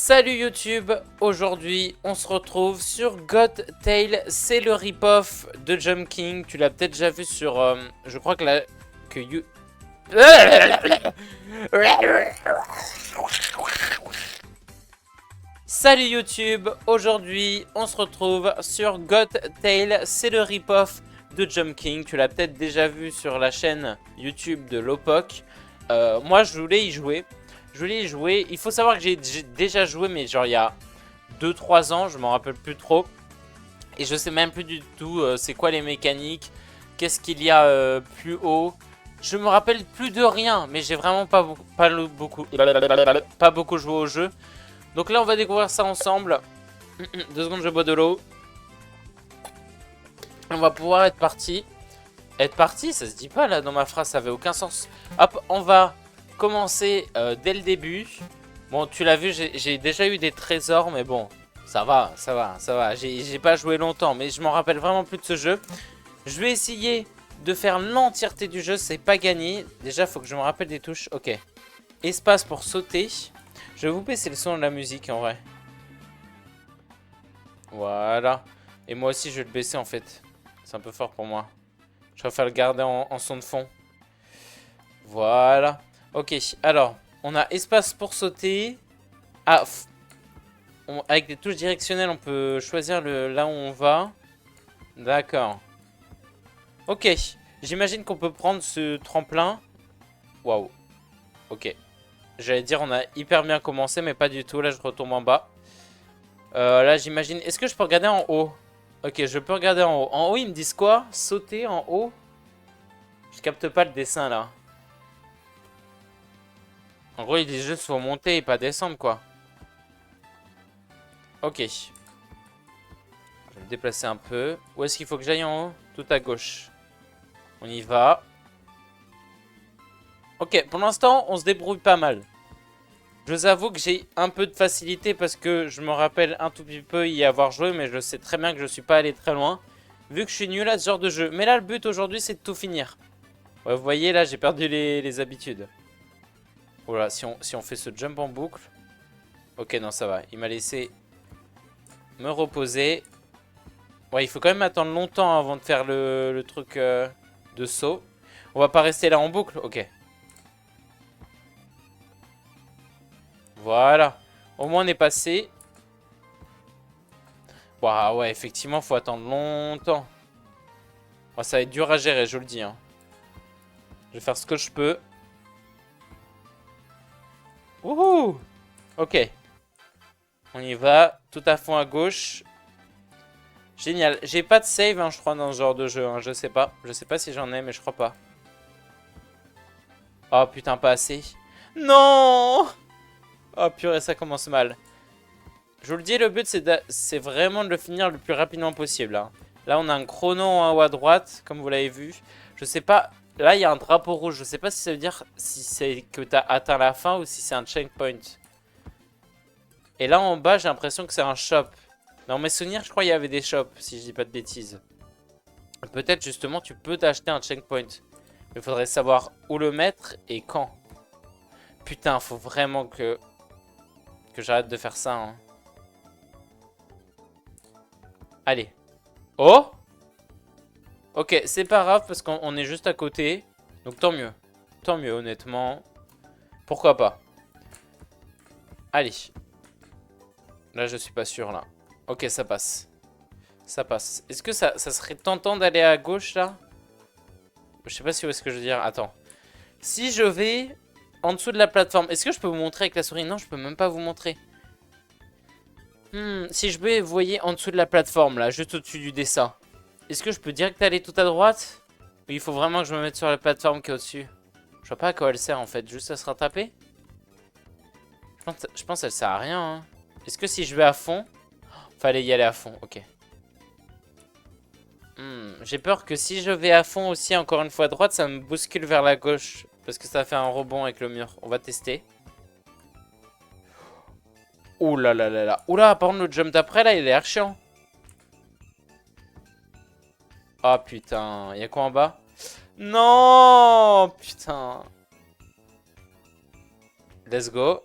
Salut YouTube, aujourd'hui on se retrouve sur God Tale, c'est le rip-off de Jump King. Tu l'as peut-être déjà vu sur, je crois que la... que you... Salut YouTube, aujourd'hui on se retrouve sur God Tale, c'est le rip-off de Jump King. Tu l'as peut-être déjà vu sur la chaîne YouTube de Lopok. Moi je voulais y jouer. Il faut savoir que j'ai déjà joué, mais genre il y a 2-3 ans, je m'en rappelle plus trop. Et je sais même plus du tout c'est quoi les mécaniques, qu'est-ce qu'il y a plus haut. Je me rappelle plus de rien, mais j'ai vraiment pas beaucoup joué au jeu. Donc là on va découvrir ça ensemble. 2 secondes, je bois de l'eau. On va pouvoir être parti. Être parti, ça se dit pas là dans ma phrase, ça avait aucun sens. Hop, on va commencer dès le début. Bon, tu l'as vu, j'ai déjà eu des trésors, mais bon, ça va. J'ai pas joué longtemps, mais je m'en rappelle vraiment plus de ce jeu. Je vais essayer de faire l'entièreté du jeu, c'est pas gagné. Déjà, il faut que je me rappelle des touches. Ok. Espace pour sauter. Je vais vous baisser le son de la musique en vrai. Voilà. Et moi aussi, je vais le baisser en fait. C'est un peu fort pour moi. Je préfère le garder en son de fond. Voilà. Ok, alors, on a espace pour sauter. Ah, avec des touches directionnelles, on peut choisir là où on va. D'accord. Ok, j'imagine qu'on peut prendre ce tremplin. Waouh. Ok. J'allais dire, on a hyper bien commencé, mais pas du tout. Là, je retombe en bas. Là, j'imagine... Est-ce que je peux regarder en haut? Ok, je peux regarder en haut. En haut, ils me disent quoi? Sauter en haut? Je capte pas le dessin, là. En gros, ils disent juste faut monter et pas descendre, quoi. Ok. Je vais me déplacer un peu. Où est-ce qu'il faut que j'aille en haut? Tout à gauche. On y va. Ok, pour l'instant, on se débrouille pas mal. Je vous avoue que j'ai un peu de facilité parce que je me rappelle un tout petit peu y avoir joué, mais je sais très bien que je suis pas allé très loin, vu que je suis nul à ce genre de jeu. Mais là, le but aujourd'hui, c'est de tout finir. Ouais, vous voyez, là, j'ai perdu les habitudes. Voilà, si on fait ce jump en boucle... Ok, non, ça va. Il m'a laissé me reposer. Ouais, il faut quand même attendre longtemps avant de faire le truc de saut. On va pas rester là en boucle. Ok. Voilà. Au moins, on est passé. Waouh, ouais, effectivement, faut attendre longtemps. Oh, ça va être dur à gérer, je vous le dis. Hein. Je vais faire ce que je peux. Wouhou! Ok. On y va. Tout à fond à gauche. Génial. J'ai pas de save, hein, je crois, dans ce genre de jeu. Hein. Je sais pas. Je sais pas si j'en ai, mais je crois pas. Oh, putain, pas assez. Non! Oh, purée, ça commence mal. Je vous le dis, le but, c'est vraiment de le finir le plus rapidement possible. Hein. Là, on a un chrono en haut à droite, comme vous l'avez vu. Je sais pas... Là, il y a un drapeau rouge. Je sais pas si ça veut dire si c'est que tu as atteint la fin ou si c'est un checkpoint. Et là, en bas, j'ai l'impression que c'est un shop. Dans mes souvenirs, je crois qu'il y avait des shops, si je dis pas de bêtises. Peut-être, justement, tu peux t'acheter un checkpoint. Mais il faudrait savoir où le mettre et quand. Putain, faut vraiment que j'arrête de faire ça. Hein. Allez. Oh! Ok, c'est pas grave parce qu'on est juste à côté. Donc tant mieux. Tant mieux, honnêtement. Pourquoi pas? Allez. Là, je suis pas sûr, là. Ok, ça passe. Ça passe. Est-ce que ça serait tentant d'aller à gauche, là? Je sais pas si vous voyez ce que je veux dire. Attends. Si je vais en dessous de la plateforme, est-ce que je peux vous montrer avec la souris? Non, je peux même pas vous montrer. Si je vais, vous voyez, en dessous de la plateforme, là, juste au-dessus du dessin. Est-ce que je peux direct aller tout à droite? Ou il faut vraiment que je me mette sur la plateforme qui est au-dessus? Je vois pas à quoi elle sert, en fait. Juste à se rattraper? Je pense qu'elle sert à rien, hein. Est-ce que si je vais à fond... Fallait y aller à fond, ok. J'ai peur que si je vais à fond aussi, encore une fois à droite, ça me bouscule vers la gauche. Parce que ça fait un rebond avec le mur. On va tester. Ouh là là là là. Ouh là, par contre, le jump d'après, là, il a l'air chiant. Ah putain, il y a quoi en bas? Non, putain. Let's go.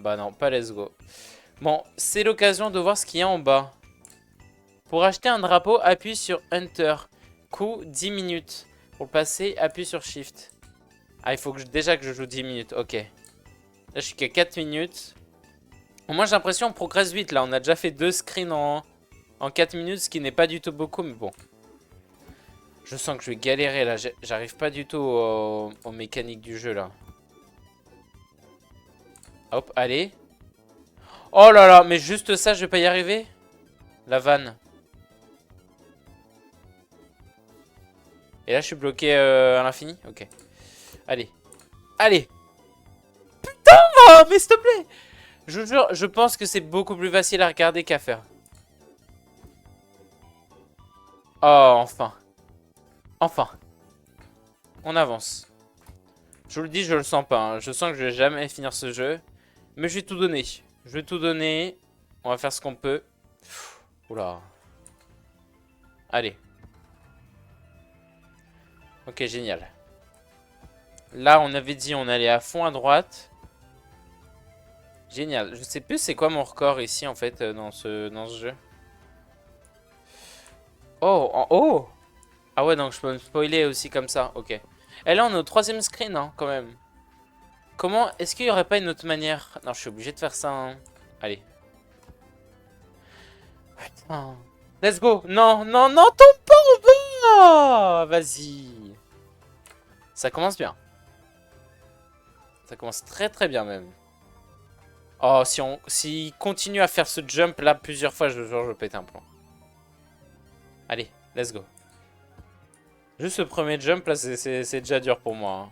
Bah non, pas let's go. Bon, c'est l'occasion de voir ce qu'il y a en bas. Pour acheter un drapeau, appuie sur Enter. Coût 10 minutes. Pour le passer, appuie sur Shift. Ah, il faut que déjà que je joue 10 minutes. Ok. Là, je suis qu'à 4 minutes. Bon, moi, j'ai l'impression qu'on progresse vite. Là, on a déjà fait 2 screens en 4 minutes, ce qui n'est pas du tout beaucoup, mais bon. Je sens que je vais galérer, là. J'arrive pas du tout aux mécaniques du jeu, là. Hop, allez. Oh là là, mais juste ça, je vais pas y arriver. La vanne. Et là, je suis bloqué à l'infini. Ok. Allez. Allez. Putain, oh, mais s'il te plaît. Je vous jure, je pense que c'est beaucoup plus facile à regarder qu'à faire. Oh, enfin. Enfin. On avance. Je vous le dis, je le sens pas. Hein. Je sens que je vais jamais finir ce jeu. Mais je vais tout donner. Je vais tout donner. On va faire ce qu'on peut. Oula. Allez. Ok, génial. Là, on avait dit on allait à fond à droite. Génial. Je sais plus c'est quoi mon record ici, en fait, dans ce jeu. Oh, en haut. Ah ouais, donc je peux me spoiler aussi comme ça. Ok. Et là, on est au 3ème screen, hein, quand même. Comment... Est-ce qu'il n'y aurait pas une autre manière? Non, je suis obligé de faire ça. Hein. Allez. Putain. Let's go. Non, non, non, tombe pas en bas. Vas-y. Ça commence bien. Ça commence très très bien même. Oh, s'il continue à faire ce jump là plusieurs fois, je pète un plomb. Allez, let's go. Juste ce premier jump là, c'est déjà dur pour moi. Hein.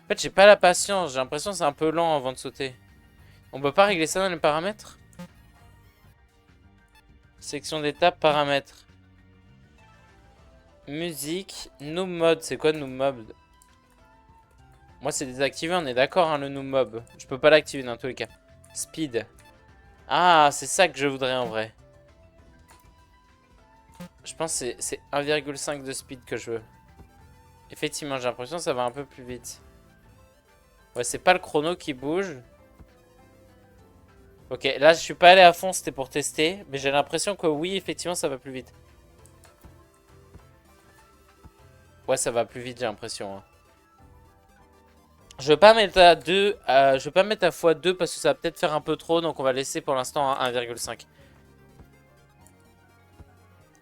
En fait, j'ai pas la patience. J'ai l'impression que c'est un peu lent avant de sauter. On peut pas régler ça dans les paramètres? Section d'étape, paramètres. Musique, noob mode. C'est quoi noob mode? Moi, c'est désactivé, on est d'accord, hein, le noob mob. Je peux pas l'activer dans tous les cas. Speed. Ah, c'est ça que je voudrais en vrai. Je pense que c'est 1,5 de speed que je veux. Effectivement, j'ai l'impression que ça va un peu plus vite. Ouais, c'est pas le chrono qui bouge. Ok, là, je suis pas allé à fond, c'était pour tester. Mais j'ai l'impression que oui, effectivement, ça va plus vite. Ouais, ça va plus vite, j'ai l'impression. Hein. Je vais pas mettre à 2, je vais pas mettre à x2 parce que ça va peut-être faire un peu trop. Donc, on va laisser pour l'instant à 1,5.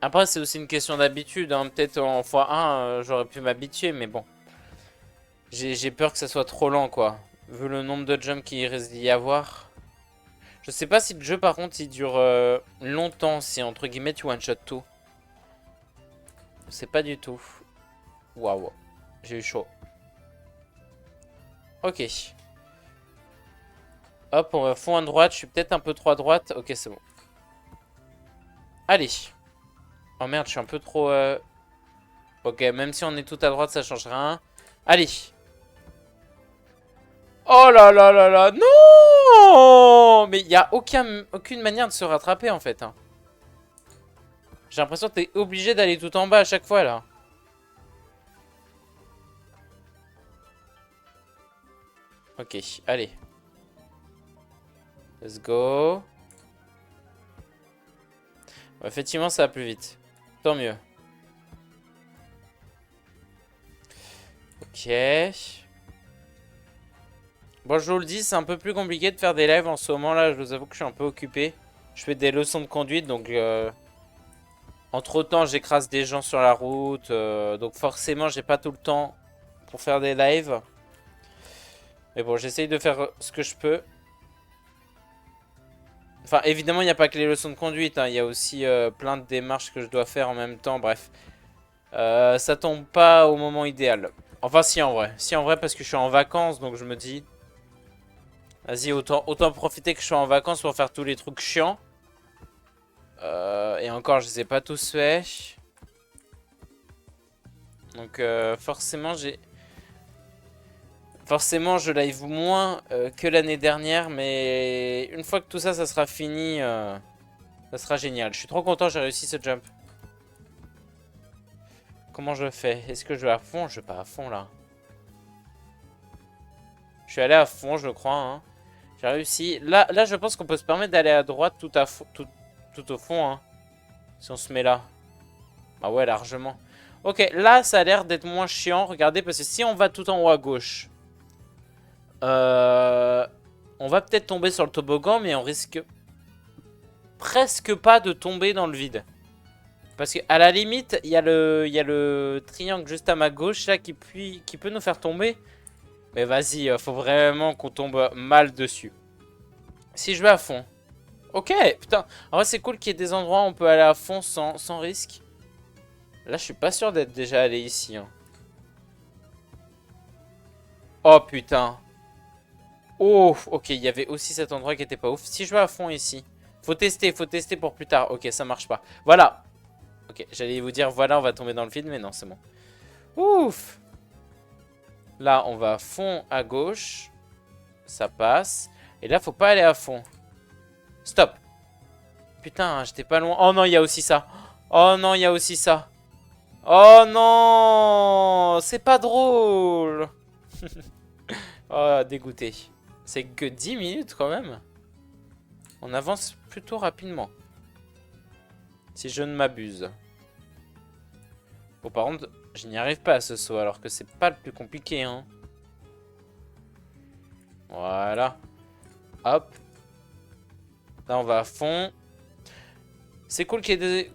Après, c'est aussi une question d'habitude. Hein. Peut-être en x1, j'aurais pu m'habituer, mais bon. J'ai peur que ça soit trop lent, quoi. Vu le nombre de jumps qu'il risque d'y avoir. Je sais pas si le jeu, par contre, il dure longtemps. Si, entre guillemets, tu one-shot tout. Je sais pas du tout. Waouh. J'ai eu chaud. Ok. Hop, on va fond à droite. Je suis peut-être un peu trop à droite. Ok, c'est bon. Allez. Oh merde, je suis un peu trop... Ok, même si on est tout à droite, ça change rien. Allez. Oh là là là là. Non. Mais il n'y a aucune manière de se rattraper, en fait. Hein. J'ai l'impression que t'es obligé d'aller tout en bas à chaque fois, là. Ok, allez. Let's go. Bon, effectivement, ça va plus vite. Tant mieux. Ok. Bon, je vous le dis, c'est un peu plus compliqué de faire des lives en ce moment-là. Je vous avoue que je suis un peu occupé. Je fais des leçons de conduite, donc... entre-temps, j'écrase des gens sur la route. Donc forcément, j'ai pas tout le temps pour faire des lives. Mais bon, j'essaye de faire ce que je peux. Enfin, évidemment, il n'y a pas que les leçons de conduite. Hein. Il y a aussi plein de démarches que je dois faire en même temps. Bref. Ça tombe pas au moment idéal. Enfin, si en vrai. Si en vrai, parce que je suis en vacances. Donc je me dis... Vas-y, autant profiter que je suis en vacances pour faire tous les trucs chiants. Et encore, je les ai pas tous faits. Donc forcément, je live moins que l'année dernière. Mais une fois que tout ça, ça sera fini, ça sera génial. Je suis trop content, j'ai réussi ce jump. Comment je fais? Est-ce que je vais à fond? Je vais pas à fond là. Je suis allé à fond, je crois. Hein. J'ai réussi. Là, je pense qu'on peut se permettre d'aller à droite tout au fond. Hein, si on se met là. Ah ouais, largement. Ok, là, ça a l'air d'être moins chiant. Regardez, parce que si on va tout en haut à gauche, on va peut-être tomber sur le toboggan, mais on risque presque pas de tomber dans le vide. Parce qu'à la limite, il y a le triangle juste à ma gauche là qui peut nous faire tomber. Mais vas-y, faut vraiment qu'on tombe mal dessus. Si je vais à fond. Ok, putain. En vrai, c'est cool qu'il y ait des endroits où on peut aller à fond sans risque. Là, je suis pas sûr d'être déjà allé ici. Hein. Oh putain. Oh, ok, il y avait aussi cet endroit qui était pas ouf. Si je vais à fond ici. Faut tester pour plus tard. Ok, ça marche pas. Voilà. Ok, j'allais vous dire, voilà, on va tomber dans le vide, mais non, c'est bon. Ouf. Là, on va à fond à gauche. Ça passe. Et là, faut pas aller à fond. Stop. Putain, j'étais pas loin. Oh non, il y a aussi ça. Oh non, il y a aussi ça. Oh non. C'est pas drôle. Oh, dégoûté. C'est que 10 minutes quand même. On avance plutôt rapidement. Si je ne m'abuse. Bon, par contre, je n'y arrive pas à ce saut, alors que c'est pas le plus compliqué, hein. Voilà. Hop. Là, on va à fond. C'est cool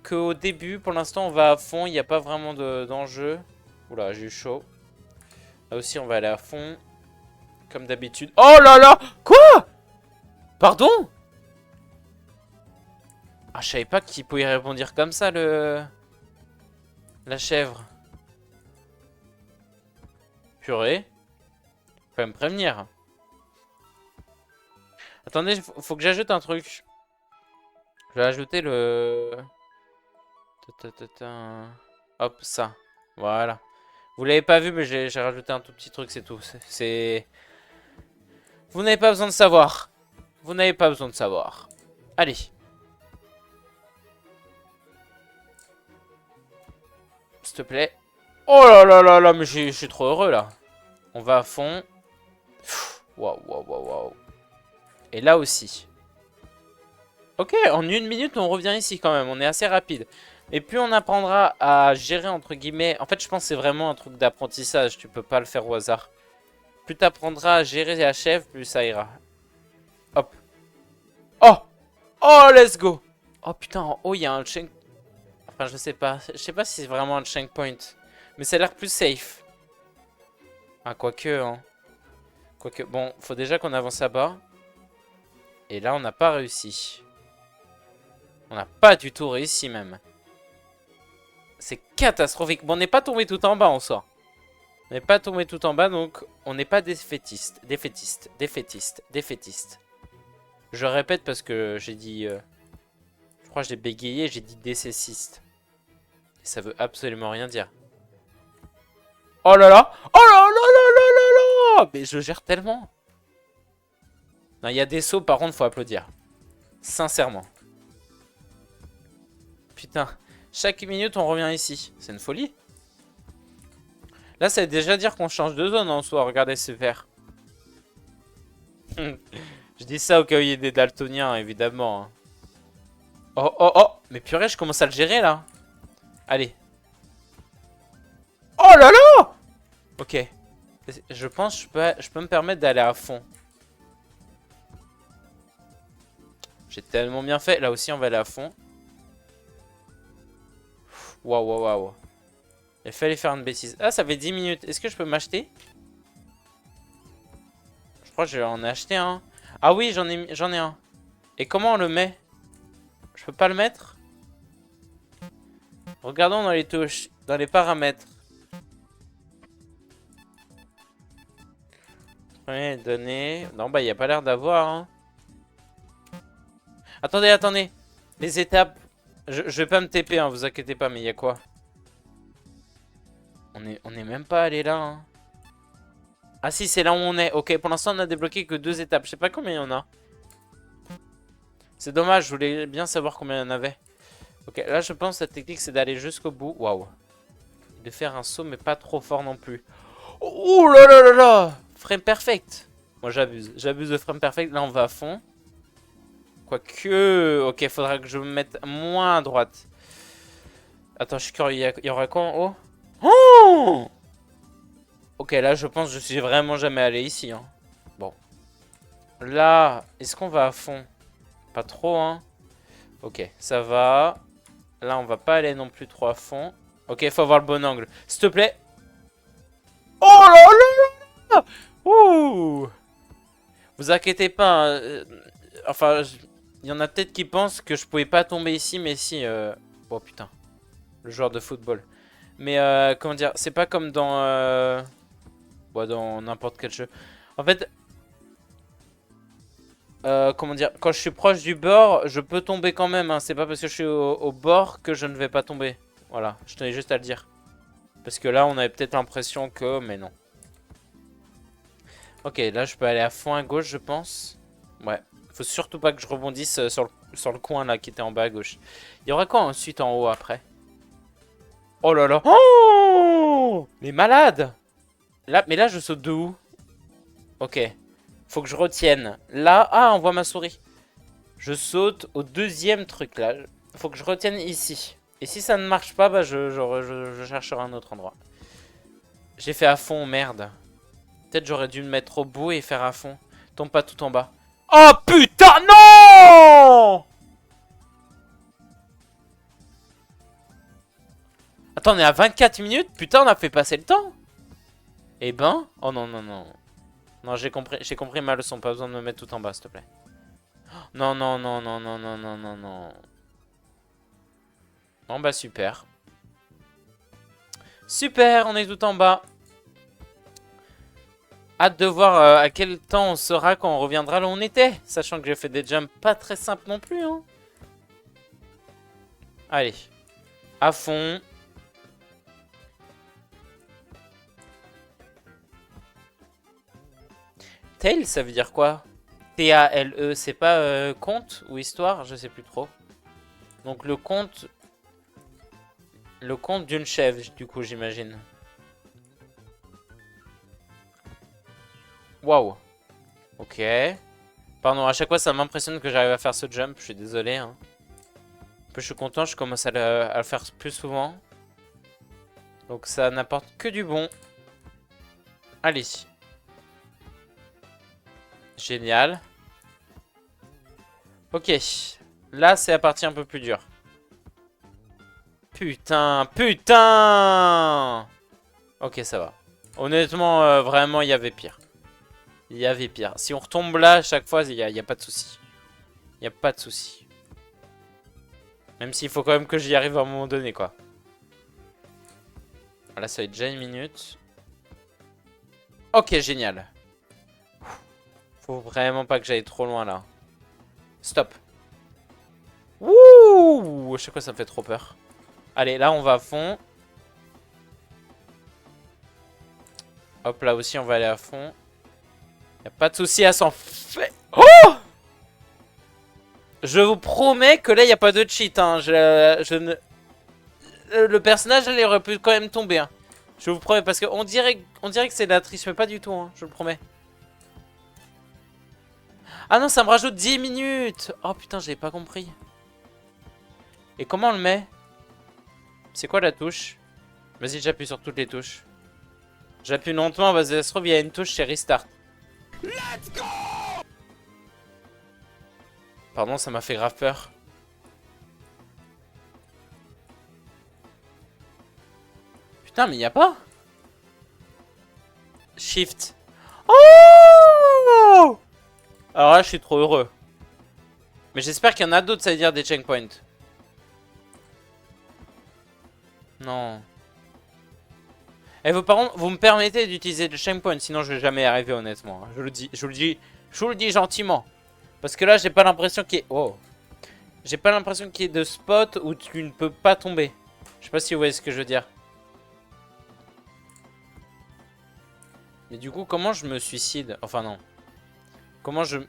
qu'au début, pour l'instant, on va à fond. Il n'y a pas vraiment d'enjeu. Oula, j'ai eu chaud. Là aussi, on va aller à fond. Comme d'habitude. Oh là là! Quoi? Pardon? Ah, je savais pas qu'il pouvait répondre comme ça, la chèvre. Purée. Faut me prévenir. Attendez, faut que j'ajoute un truc. Je vais ajouter le... Hop, ça. Voilà. Vous l'avez pas vu, mais j'ai rajouté un tout petit truc, c'est tout. C'est... Vous n'avez pas besoin de savoir. Vous n'avez pas besoin de savoir. Allez. S'il te plaît. Oh là là là là, mais je suis trop heureux, là. On va à fond. Waouh, waouh, waouh, waouh. Et là aussi. Ok, en 1 minute, on revient ici quand même. On est assez rapide. Et plus on apprendra à gérer, entre guillemets... En fait, je pense que c'est vraiment un truc d'apprentissage. Tu peux pas le faire au hasard. Plus tu apprendras à gérer la chèvre, plus ça ira. Hop. Oh! Oh, let's go! Oh putain, en haut, il y a un check... Enfin, je sais pas. Je sais pas si c'est vraiment un checkpoint. Mais ça a l'air plus safe. Ah, quoique, hein. Quoique, bon, faut déjà qu'on avance à bas. Et là, on n'a pas réussi. On n'a pas du tout réussi, même. C'est catastrophique. Bon, on n'est pas tombé tout en bas, en soi. On n'est pas tombé tout en bas, donc on n'est pas défaitiste. Défaitiste. Défaitiste. Défaitiste. Je répète parce que j'ai dit... je crois que j'ai bégayé, j'ai dit décessiste. Et ça veut absolument rien dire. Oh là là! Oh là là là là là là! Mais je gère tellement. Non, il y a des sauts, par contre, faut applaudir. Sincèrement. Putain. Chaque minute, on revient ici. C'est une folie. Là, ça veut déjà dire qu'on change de zone en soi. Regardez ce vert. Je dis ça au cas où il y a des daltoniens, évidemment. Hein. Oh, oh, oh. Mais purée, je commence à le gérer, là. Allez. Oh là là! Ok. Je pense que je peux me permettre d'aller à fond. J'ai tellement bien fait. Là aussi, on va aller à fond. Waouh, waouh, waouh. Il fallait faire une bêtise. Ah, ça fait 10 minutes. Est-ce que je peux m'acheter? Je crois que je vais en acheter un. Ah oui, j'en ai un. Et comment on le met? Je peux pas le mettre? Regardons dans les touches, dans les paramètres. Ouais, données. Non, bah, il n'y a pas l'air d'avoir. Hein. Attendez, attendez. Les étapes. Je vais pas me TP, hein, vous inquiétez pas, mais il y a quoi? On est même pas allé là. Hein. Ah si, c'est là où on est. Ok, pour l'instant, on a débloqué que 2 étapes. Je sais pas combien il y en a. C'est dommage, je voulais bien savoir combien il y en avait. Ok, là, je pense que la technique, c'est d'aller jusqu'au bout. Waouh. De faire un saut, mais pas trop fort non plus. Oh là là là là! Frame perfect. Moi, j'abuse. J'abuse de frame perfect. Là, on va à fond. Quoique... Ok, faudra que je me mette moins à droite. Attends, je suis curieux. Il y aura quoi en haut? Oh! Ok, là, je pense que je suis vraiment jamais allé ici. Hein. Bon. Là, est-ce qu'on va à fond? Pas trop, hein. Ok, ça va. Là, on va pas aller non plus trop à fond. Ok, faut avoir le bon angle. S'il te plaît. Oh là là! Ouh! Vous inquiétez pas. Hein, enfin, il y en a peut-être qui pensent que je pouvais pas tomber ici, mais si. Oh putain. Le joueur de football. Mais comment dire, c'est pas comme dans... Bon, dans n'importe quel jeu. En fait... comment dire, quand je suis proche du bord, je peux tomber quand même. Hein. C'est pas parce que je suis au bord que je ne vais pas tomber. Voilà, je tenais juste à le dire. Parce que là, on avait peut-être l'impression que... Mais non. Ok, là, je peux aller à fond à gauche, je pense. Ouais. Faut surtout pas que je rebondisse sur le coin, là, qui était en bas à gauche. Il y aura quoi ensuite en haut, après? Oh là là. Oh! Les malades! Là, mais là, je saute de où? Ok. Faut que je retienne. Là, ah, on voit ma souris. Je saute au deuxième truc, là. Faut que je retienne ici. Et si ça ne marche pas, bah, je chercherai un autre endroit. J'ai fait à fond, merde. Peut-être j'aurais dû me mettre au bout et faire à fond. Tombe pas tout en bas. Oh putain, non! Attends, on est à 24 minutes? Putain, on a fait passer le temps. Eh ben... Oh non, non, non. Non, j'ai compris ma leçon. Pas besoin de me mettre tout en bas, s'il te plaît. Non, non, non, non, non, non, non, non, non. Bon, bah super. Super, on est tout en bas. Hâte de voir à quel temps on sera quand on reviendra là où on était. Sachant que j'ai fait des jumps pas très simples non plus. Hein. Allez. À fond. Tail, ça veut dire quoi? T-A-L-E, c'est pas conte ou histoire? Je sais plus trop. Donc le conte... Le conte d'une chèvre, du coup, j'imagine. Waouh. Ok. Pardon, à chaque fois, ça m'impressionne que j'arrive à faire ce jump. Je suis désolé. Hein. Je suis content, je commence à le faire plus souvent. Donc ça n'apporte que du bon. Allez. Génial. Ok. Là, c'est la partie un peu plus dure. Putain, putain! Ok, ça va. Honnêtement, vraiment, il y avait pire. Il y avait pire. Si on retombe là, à chaque fois, il n'y a pas de souci. Il n'y a pas de souci. Même s'il faut quand même que j'y arrive à un moment donné, quoi. Là, ça va être déjà une minute. Ok, génial. Faut vraiment pas que j'aille trop loin, là. Stop. Wouh! À chaque fois, ça me fait trop peur. Allez, là, on va à fond. Hop, là aussi, on va aller à fond. Y a pas de souci à s'en faire. Oh! Je vous promets que là, il n'y a pas de cheat. Hein. Je ne... Le personnage, elle aurait pu quand même tomber. Hein. Je vous promets, parce qu'on dirait que c'est de la triche, mais pas du tout. Hein. Je le promets. Ah non, ça me rajoute 10 minutes. Oh putain, j'avais pas compris. Et comment on le met? C'est quoi la touche? Vas-y, j'appuie sur toutes les touches. J'appuie lentement, parce que ça se trouve, il y a une touche, c'est restart. Let's go! Pardon, ça m'a fait grave peur. Putain, mais il n'y a pas. Shift. Oh! Alors là, je suis trop heureux. Mais j'espère qu'il y en a d'autres, ça veut dire des checkpoints. Non. Et vos parents, vous me permettez d'utiliser le checkpoint, sinon je vais jamais y arriver honnêtement. Je vous le dis gentiment. Parce que là, j'ai pas l'impression qu'il y ait... Oh. J'ai pas l'impression qu'il y ait de spot où tu ne peux pas tomber. Je sais pas si vous voyez ce que je veux dire. Mais du coup, comment je me suicide? Enfin non. Comment je...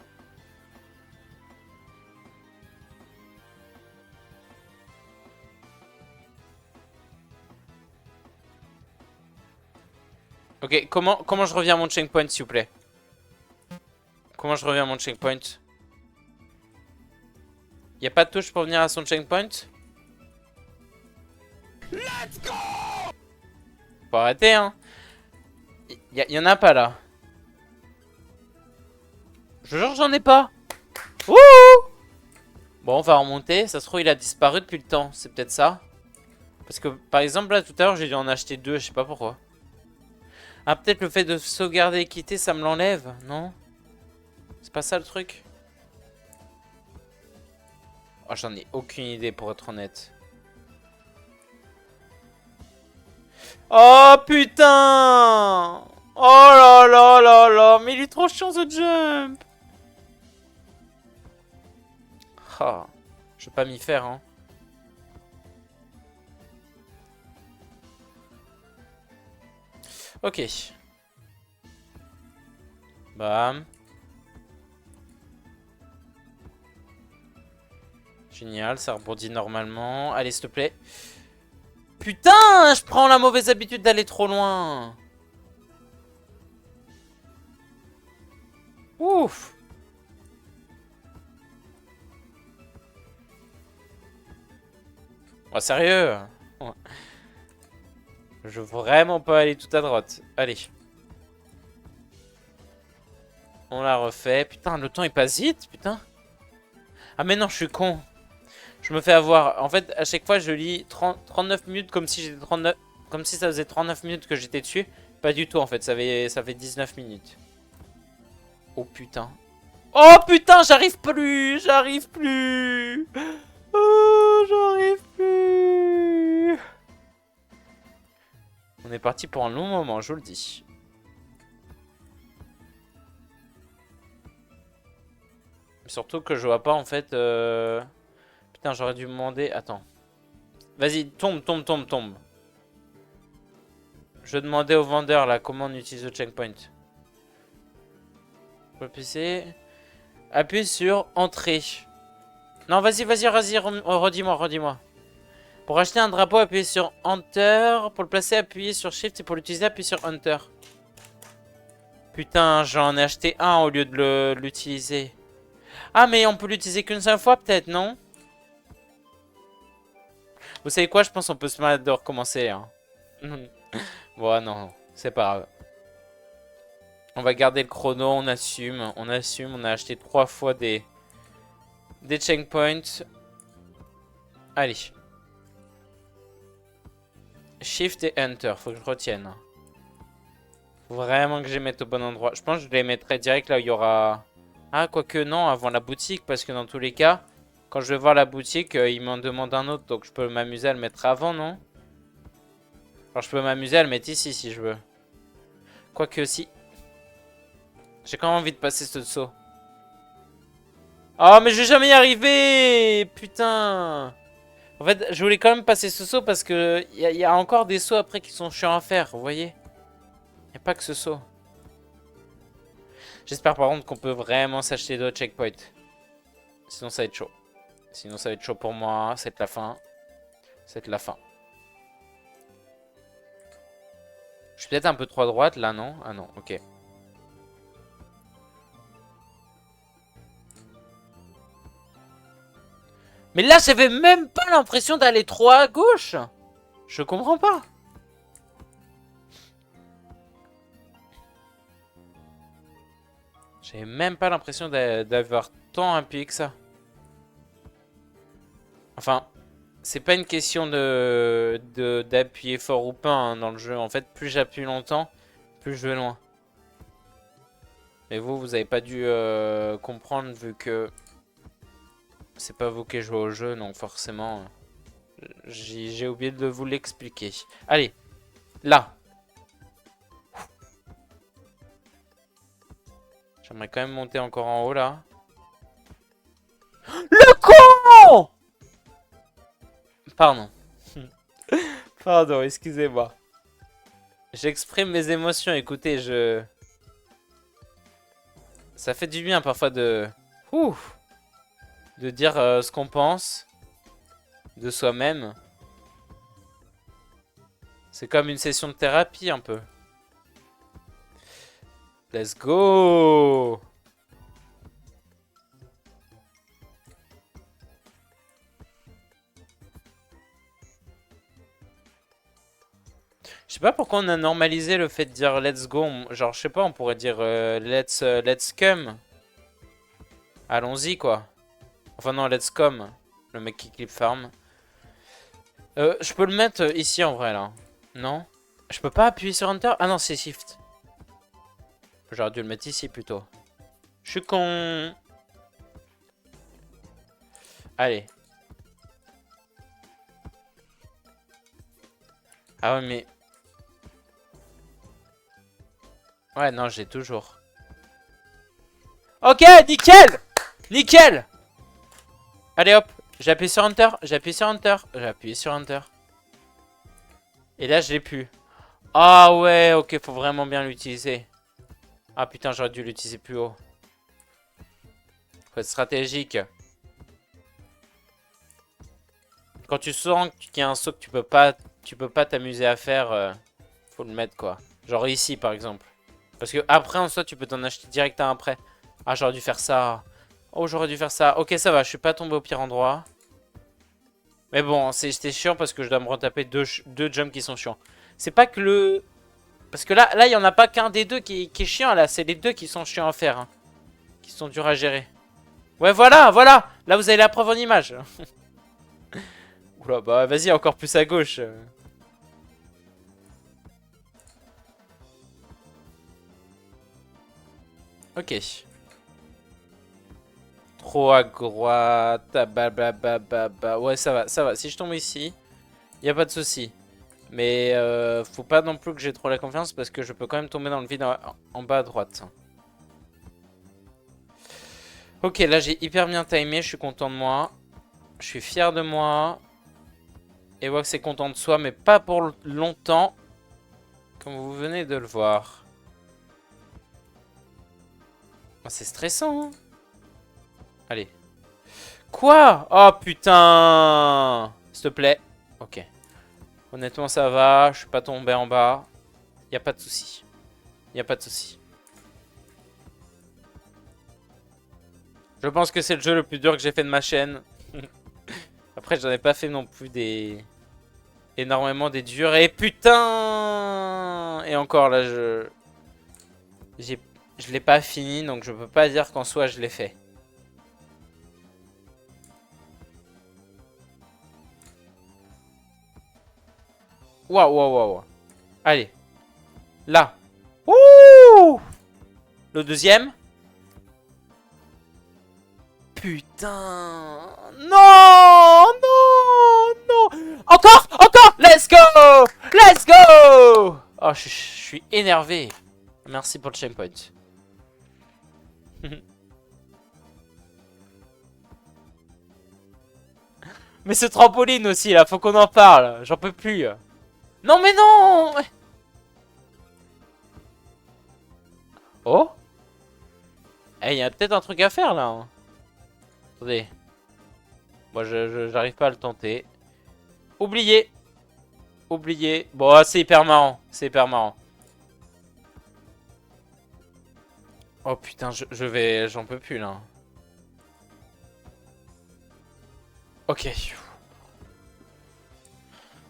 Ok, comment je reviens à mon checkpoint, s'il vous plaît? Comment je reviens à mon checkpoint? Y a pas de touche pour venir à son checkpoint? Let's go! Faut arrêter, hein. Y en a pas, là. Je jure, j'en ai pas. Wouh! Bon, on va remonter. Ça se trouve, il a disparu depuis le temps. C'est peut-être ça. Parce que, par exemple, là, tout à l'heure, j'ai dû en acheter 2. Je sais pas pourquoi. Ah, peut-être le fait de sauvegarder et quitter, ça me l'enlève, non? C'est pas ça, le truc? Oh, j'en ai aucune idée, pour être honnête. Oh, putain! Oh là là là là! Mais il est trop chiant, ce jump! Ah, je vais pas m'y faire, hein. Ok. Bam. Génial, ça rebondit normalement. Allez, s'il te plaît. Putain, je prends la mauvaise habitude d'aller trop loin. Ouf. Oh, sérieux? Je veux vraiment pas aller tout à droite. Allez. On la refait. Putain, le temps il passe vite, putain. Ah mais non, je suis con. Je me fais avoir. En fait, à chaque fois, je lis 39 minutes comme si j'étais 39... Comme si ça faisait 39 minutes que j'étais dessus. Pas du tout, en fait. Ça fait 19 minutes. Oh putain. Oh putain, j'arrive plus. J'arrive plus. Oh, j'arrive plus. On est parti pour un long moment, je vous le dis. Surtout que je vois pas, en fait... Putain, j'aurais dû me demander... Attends. Vas-y, tombe, tombe, tombe, tombe. Je demandais au vendeur, là, comment on utilise le checkpoint. PC. Appuie sur entrée. Non, vas-y, vas-y, vas-y, redis-moi, redis-moi. Pour acheter un drapeau, appuyez sur Enter. Pour le placer, appuyez sur Shift. Et pour l'utiliser, appuyez sur Enter. Putain, j'en ai acheté un au lieu de l'utiliser. Ah, mais on peut l'utiliser qu'une seule fois, peut-être, non? Vous savez quoi? Je pense qu'on peut se mettre de recommencer. Hein. Bon, non, c'est pas grave. On va garder le chrono, on assume. On assume, on a acheté 3 fois des checkpoints. Allez. Shift et Enter, faut que je retienne. Faut vraiment que je les mette au bon endroit. Je pense que je les mettrai direct là où il y aura... Ah, quoique non, avant la boutique, parce que dans tous les cas, quand je vais voir la boutique, ils m'en demandent un autre, donc je peux m'amuser à le mettre avant, non? Alors je peux m'amuser à le mettre ici, si je veux. Quoique si. J'ai quand même envie de passer ce saut. Oh, mais je vais jamais y arriver! Putain! En fait, je voulais quand même passer ce saut parce que il y a encore des sauts après qui sont chiants à faire, vous voyez? Il n'y a pas que ce saut. J'espère par contre qu'on peut vraiment s'acheter d'autres checkpoints. Sinon ça va être chaud. Sinon ça va être chaud pour moi. C'est la fin. C'est la fin. Je suis peut-être un peu trop à droite là, non? Ah non, ok. Mais là, j'avais même pas l'impression d'aller trop à gauche. Je comprends pas. J'avais même pas l'impression d'avoir tant appuyé que ça. Enfin, c'est pas une question d'appuyer fort ou pas hein, dans le jeu. En fait, plus j'appuie longtemps, plus je vais loin. Mais vous avez pas dû comprendre vu que c'est pas vous qui jouez au jeu, donc forcément, j'ai oublié de vous l'expliquer. Allez, là. J'aimerais quand même monter encore en haut là. Le con! Pardon. Pardon, excusez-moi. J'exprime mes émotions, écoutez, ça fait du bien parfois de dire ce qu'on pense de soi-même. C'est comme une session de thérapie un peu. Let's go! Je sais pas pourquoi on a normalisé le fait de dire let's go. Genre, je sais pas, on pourrait dire let's come. Allons-y, quoi. Enfin, non, let's come. Le mec qui clip farm. Je peux le mettre ici en vrai, là. Non? Je peux pas appuyer sur Enter? Ah non, c'est Shift. J'aurais dû le mettre ici plutôt. Je suis con. Allez. Ah ouais, mais... Ouais, non, j'ai toujours. Ok, nickel! Nickel! Allez hop, j'appuie sur Enter, j'appuie sur Enter, j'appuie sur Enter. Et là, je l'ai plus. Ah ouais, ok, faut vraiment bien l'utiliser. Ah putain, j'aurais dû l'utiliser plus haut. Faut être stratégique. Quand tu sens qu'il y a un saut que tu peux pas t'amuser à faire, faut le mettre quoi. Genre ici par exemple. Parce que après en soi, tu peux t'en acheter direct un après. Ah, j'aurais dû faire ça. Oh, j'aurais dû faire ça. Ok, ça va, je suis pas tombé au pire endroit. Mais bon, c'était chiant parce que je dois me retaper deux jumps qui sont chiants. C'est pas que le... Parce que là, il y en a pas qu'un des deux qui est chiant là. C'est les deux qui sont chiants à faire. Hein. Qui sont durs à gérer. Ouais, voilà, voilà. Là, vous avez la preuve en image. Oula, bah vas-y, encore plus à gauche. Ok. Trop à droite. Bah. Ouais, ça va, ça va. Si je tombe ici, y a pas de souci. Mais faut pas non plus que j'ai trop la confiance parce que je peux quand même tomber dans le vide en bas à droite. Ok, là j'ai hyper bien timé, je suis content de moi. Je suis fier de moi. Et Wax est content de soi, mais pas pour longtemps. Comme vous venez de le voir. Oh, c'est stressant, hein. Allez. Quoi? Oh putain! S'il te plaît. Ok. Honnêtement, ça va. Je suis pas tombé en bas. Y a pas de souci. Y a pas de souci. Je pense que c'est le jeu le plus dur que j'ai fait de ma chaîne. Après, j'en ai pas fait non plus des... énormément des durs. Et putain! Et encore, là, je l'ai pas fini, donc je peux pas dire qu'en soi, je l'ai fait. Waouh, waouh, waouh. Allez. Là. Ouh! Le deuxième. Putain. Non! Non! Non! Encore! Encore! Let's go! Let's go! Oh, je suis énervé. Merci pour le checkpoint. Mais ce trampoline aussi, là, faut qu'on en parle. J'en peux plus. Non, mais non! Oh? Eh, il y a peut-être un truc à faire, là. Hein. Attendez. Moi, j'arrive pas à le tenter. Oublié. Oublié. Bon, c'est hyper marrant. C'est hyper marrant. Oh putain, je vais... J'en peux plus, là. Ok.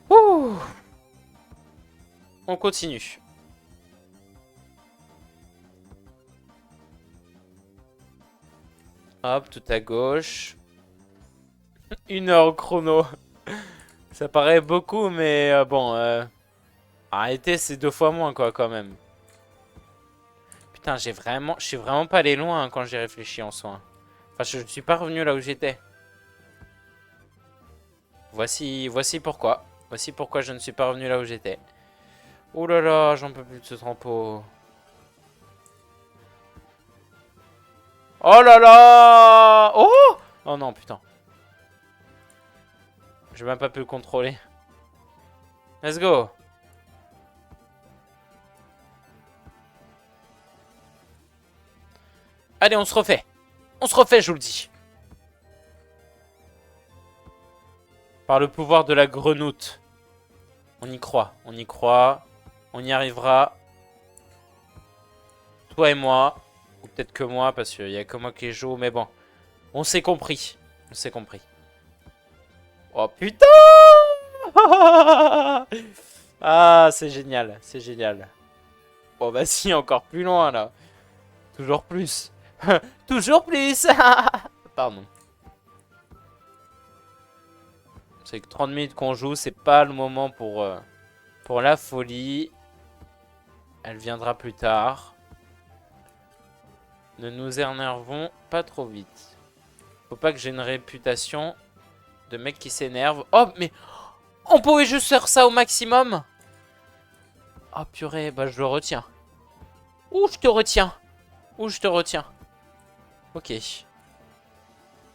Ouh. On continue. Hop, tout à gauche. 1 heure chrono. Ça paraît beaucoup, mais bon... Arrêtez, c'est 2 fois moins, quoi, quand même. Putain, je suis vraiment pas allé loin hein, quand j'ai réfléchi en soi. Enfin, je ne suis pas revenu là où j'étais. Voici pourquoi. Voici pourquoi je ne suis pas revenu là où j'étais. Oh là là, j'en peux plus de ce trampo. Oh là là! Oh! Oh non, putain. J'ai même pas pu le contrôler. Let's go! Allez, on se refait. On se refait, je vous le dis. Par le pouvoir de la grenoute. On y croit, on y croit. On y arrivera. Toi et moi. Ou peut-être que moi, parce qu'il y a que moi qui joue. Mais bon, on s'est compris. On s'est compris. Oh putain! Ah, c'est génial, c'est génial. Bon, bah si, encore plus loin, là. Toujours plus. Toujours plus. Pardon. C'est que 30 minutes qu'on joue, c'est pas le moment pour la folie. Elle viendra plus tard. Ne nous énervons pas trop vite. Faut pas que j'ai une réputation de mec qui s'énerve. Oh, mais on pouvait juste faire ça au maximum. Oh purée, bah je le retiens. Ouh, je te retiens. Ouh, je te retiens. Ok.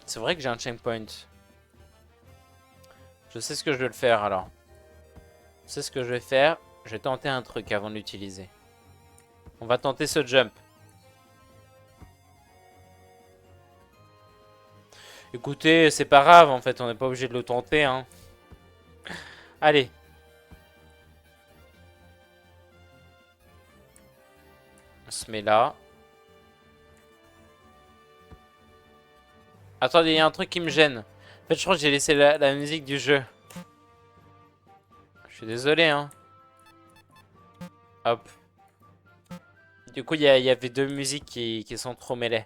C'est vrai que j'ai un checkpoint. Je sais ce que je vais le faire alors. Je sais ce que je vais faire. Je vais tenter un truc avant de l'utiliser. On va tenter ce jump. Écoutez, c'est pas grave en fait, on n'est pas obligé de le tenter. Hein. Allez. On se met là. Attendez, il y a un truc qui me gêne. En fait, je crois que j'ai laissé la musique du jeu. Je suis désolé, hein. Hop. Du coup, il y avait deux musiques qui sont trop mêlées.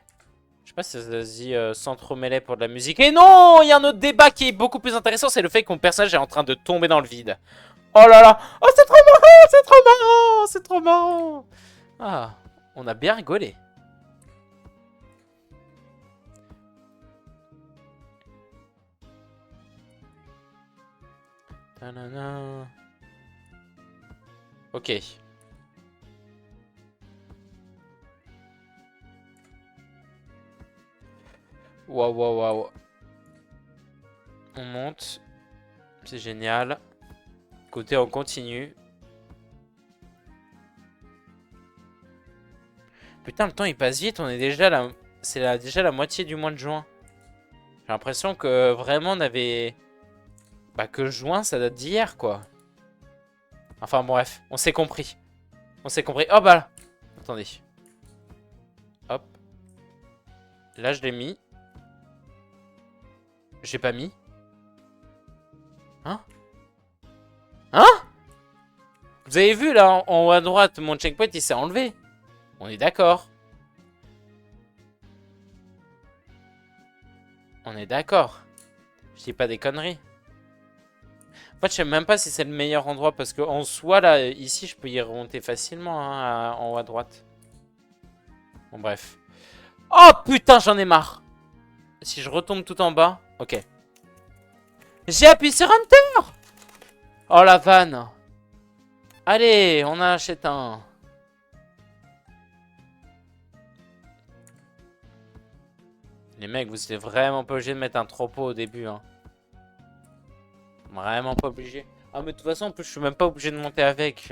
Je sais pas si ça se dit sans trop mêler pour de la musique. Et non, il y a un autre débat qui est beaucoup plus intéressant, c'est le fait que mon personnage est en train de tomber dans le vide. Oh là là. Oh, c'est trop marrant, c'est trop marrant, c'est trop marrant. Ah, on a bien rigolé. Ta-na-na. Ok. Waouh, waouh, waouh. On monte. C'est génial. Côté, on continue. Putain, le temps il passe vite. On est déjà là. C'est déjà la moitié du mois de juin. J'ai l'impression que vraiment on avait... Bah que juin, ça date d'hier, quoi. Enfin bref, on s'est compris. On s'est compris. Oh bah là. Attendez. Hop. Là, je l'ai mis. J'ai pas mis. Hein? Hein? Vous avez vu, là, en haut à droite, mon checkpoint, il s'est enlevé. On est d'accord. On est d'accord. Je dis pas des conneries. En fait, je sais même pas si c'est le meilleur endroit parce que en soi, là, ici, je peux y remonter facilement, hein, en haut à droite. Bon, bref. Oh putain, j'en ai marre. Si je retombe tout en bas, ok. J'ai appuyé sur Enter. Oh la vanne. Allez, on en achète un. Les mecs, vous êtes vraiment pas obligé de mettre un troupeau au début, hein. Vraiment pas obligé. Ah, mais de toute façon, en plus, je suis même pas obligé de monter avec.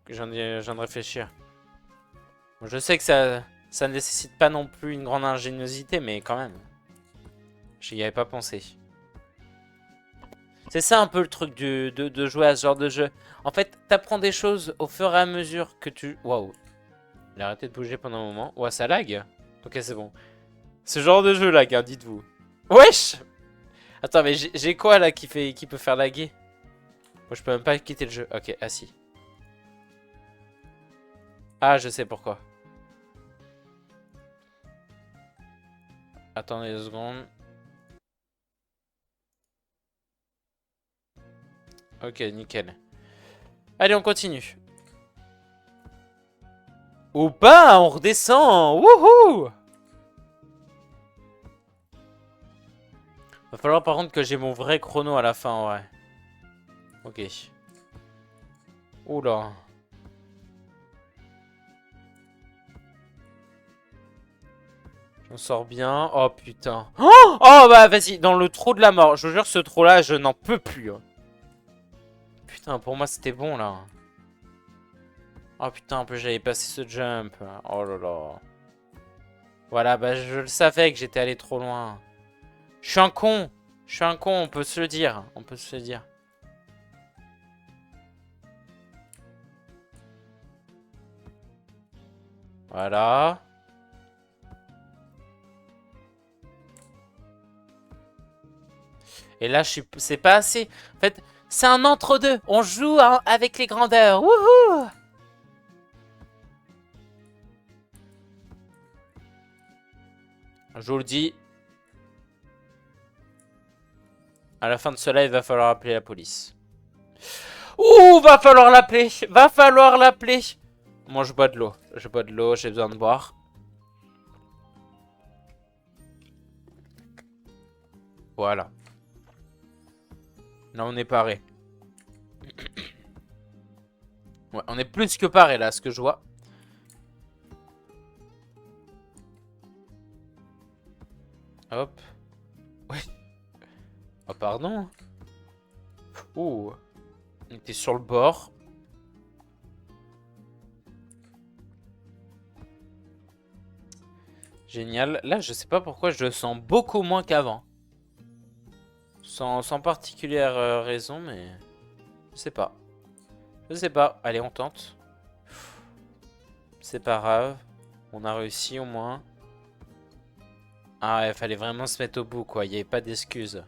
J'en viens de réfléchir. Bon, je sais que ça nécessite pas non plus une grande ingéniosité, mais quand même. J'y avais pas pensé. C'est ça un peu le truc de jouer à ce genre de jeu. En fait, t'apprends des choses au fur et à mesure que tu... Waouh. Il a arrêté de bouger pendant un moment. Ouah, ça lag. Ok, c'est bon. Ce genre de jeu lag, hein, dites-vous. Wesh. Attends, mais j'ai quoi là qui peut faire laguer? Moi, je peux même pas quitter le jeu. Ok, assis. Ah, je sais pourquoi. Attendez 2 secondes. Ok, nickel. Allez, on continue. Ou pas, on redescend. Wouhou! Va falloir par contre que j'ai mon vrai chrono à la fin, ouais. Ok. Oula. On sort bien. Oh putain. Oh, oh bah vas-y, dans le trou de la mort. Je vous jure, ce trou là, je n'en peux plus. Hein. Putain, pour moi c'était bon là. Oh putain, en plus j'avais passé ce jump. Oh là là. Voilà, bah je le savais que j'étais allé trop loin. Je suis un con. Je suis un con, on peut se le dire. On peut se le dire. Voilà. Et là, c'est pas assez. En fait, C'est un entre-deux. On joue avec les grandeurs. Wouhou! Je vous le dis. À la fin de ce live, il va falloir appeler la police. Ouh, va falloir l'appeler. Va falloir l'appeler. Moi, je bois de l'eau. Je bois de l'eau, j'ai besoin de boire. Voilà. Là, on est paré. Ouais, on est plus que paré, là, ce que je vois. Hop. Ouais. Oh, pardon. Ouh. On était sur le bord. Génial. Là, je sais pas pourquoi je le sens beaucoup moins qu'avant. Sans particulière raison, mais... Je sais pas. Je sais pas. Allez, on tente. C'est pas grave. On a réussi au moins. Ah ouais, fallait vraiment se mettre au bout, quoi. Il n'y avait pas d'excuses.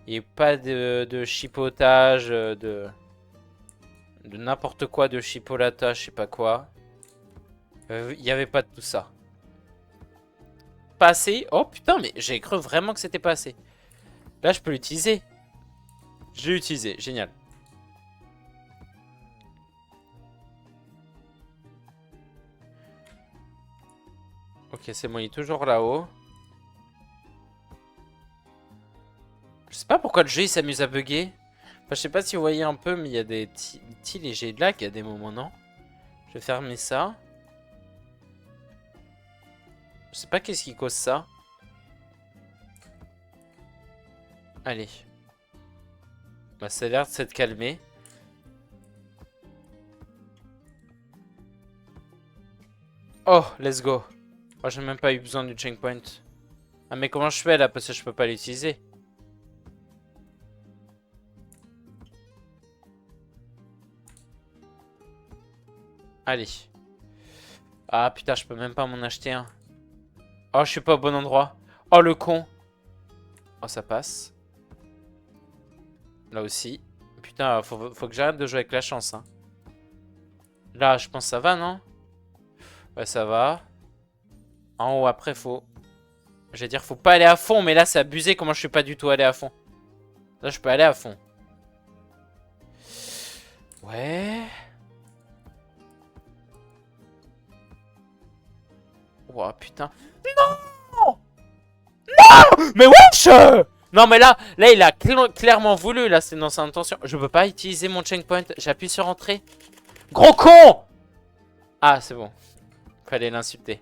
Il n'y avait pas de chipotage, de n'importe quoi, de chipolata, je sais pas quoi. Il n'y avait pas de tout ça. Pas assez. Oh putain, mais j'ai cru vraiment que c'était pas assez. Là, je peux l'utiliser. Je l'ai utilisé, génial. Ok, c'est bon, il est toujours là-haut. Je sais pas pourquoi le jeu il s'amuse à bugger. Enfin, je sais pas si vous voyez un peu, mais il y a des petits légers lags à des moments, non? Je vais fermer ça. Je sais pas qu'est-ce qui cause ça. Allez. Bah, ça a l'air de s'être calmé. Oh, let's go. Oh, j'ai même pas eu besoin du checkpoint. Ah, mais comment je fais là? Parce que je peux pas l'utiliser. Allez. Ah putain, je peux même pas m'en acheter un. Oh, je suis pas au bon endroit. Oh, le con. Oh, ça passe. Là aussi. Putain, faut que j'arrête de jouer avec la chance. Hein. Là, je pense que ça va, non? Ouais, ça va. En haut, après, faut... J'allais dire, faut pas aller à fond, mais là, c'est abusé. Comment je suis pas du tout allé à fond? Là, je peux aller à fond. Ouais. Oh, putain. Non! Non! Mais wesh! Non, mais là, il a clairement voulu. Là, c'est dans sa intention. Je peux pas utiliser mon checkpoint. J'appuie sur entrée. Gros con! Ah, c'est bon. Fallait l'insulter.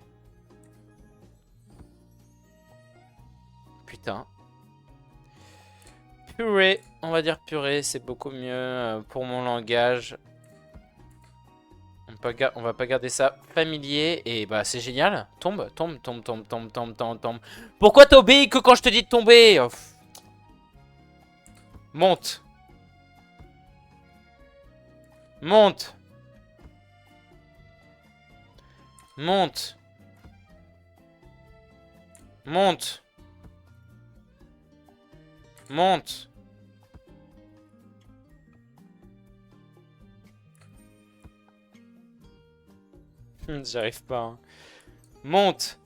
Putain. Purée. On va dire purée. C'est beaucoup mieux pour mon langage. On va pas garder ça familier. Et bah, c'est génial. Tombe, tombe, tombe, tombe, tombe, tombe, tombe, tombe. Pourquoi t'obéis que quand je te dis de tomber? Oh, monte. Monte. Monte. Monte. Monte. J'arrive pas. Hein. Monte.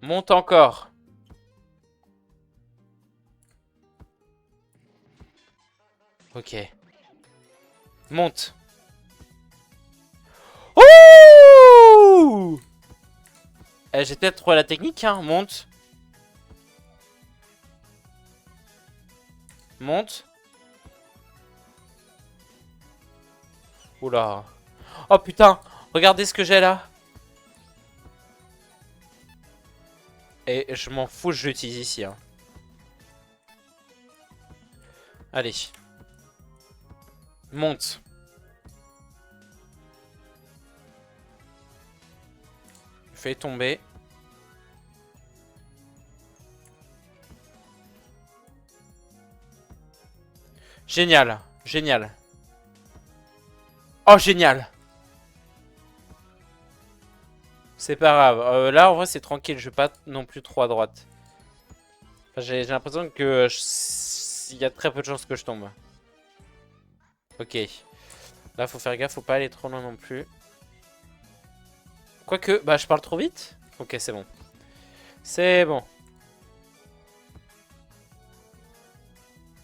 Monte encore. Ok. Monte. Ouh! J'ai peut-être trouvé la technique, hein. Monte. Monte. Oula. Oh putain. Regardez ce que j'ai là. Et je m'en fous, je l'utilise ici. Hein. Allez. Monte. Fais tomber. Génial. Génial. Oh, génial. C'est pas grave. Là, en vrai, c'est tranquille. Je vais pas non plus trop à droite. Enfin, j'ai l'impression que il y a très peu de chances que je tombe. Ok. Là, faut faire gaffe, faut pas aller trop loin non plus. Quoique, bah je parle trop vite. Ok, c'est bon. C'est bon.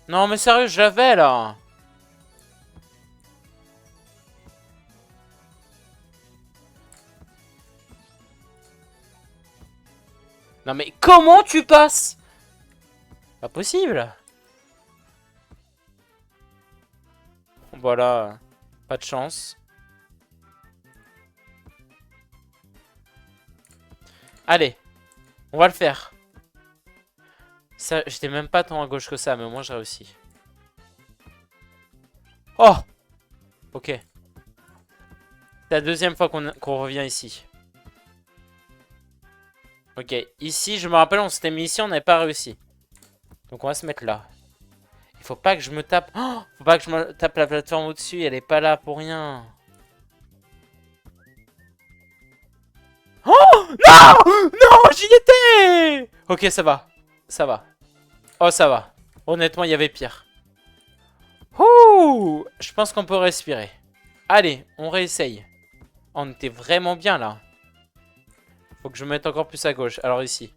Non mais sérieux, je l'avais là. Non mais comment tu passes? Pas possible. Voilà. Pas de chance. Allez. On va le faire. Ça, j'étais même pas tant à gauche que ça, mais au moins j'ai réussi. Oh! Ok. C'est la deuxième fois qu'on revient ici. Ok. Ici, je me rappelle, on s'était mis ici, on n'avait pas réussi. Donc on va se mettre là. Il faut pas que je me tape... Oh, faut pas que je me tape la plateforme au-dessus, elle est pas là pour rien. Oh! Non! Non! J'y étais! Ok, ça va. Ça va. Oh, ça va. Honnêtement, il y avait pire. Ouh! Je pense qu'on peut respirer. Allez, on réessaye. Oh, on était vraiment bien là. Faut que je me mette encore plus à gauche. Alors ici.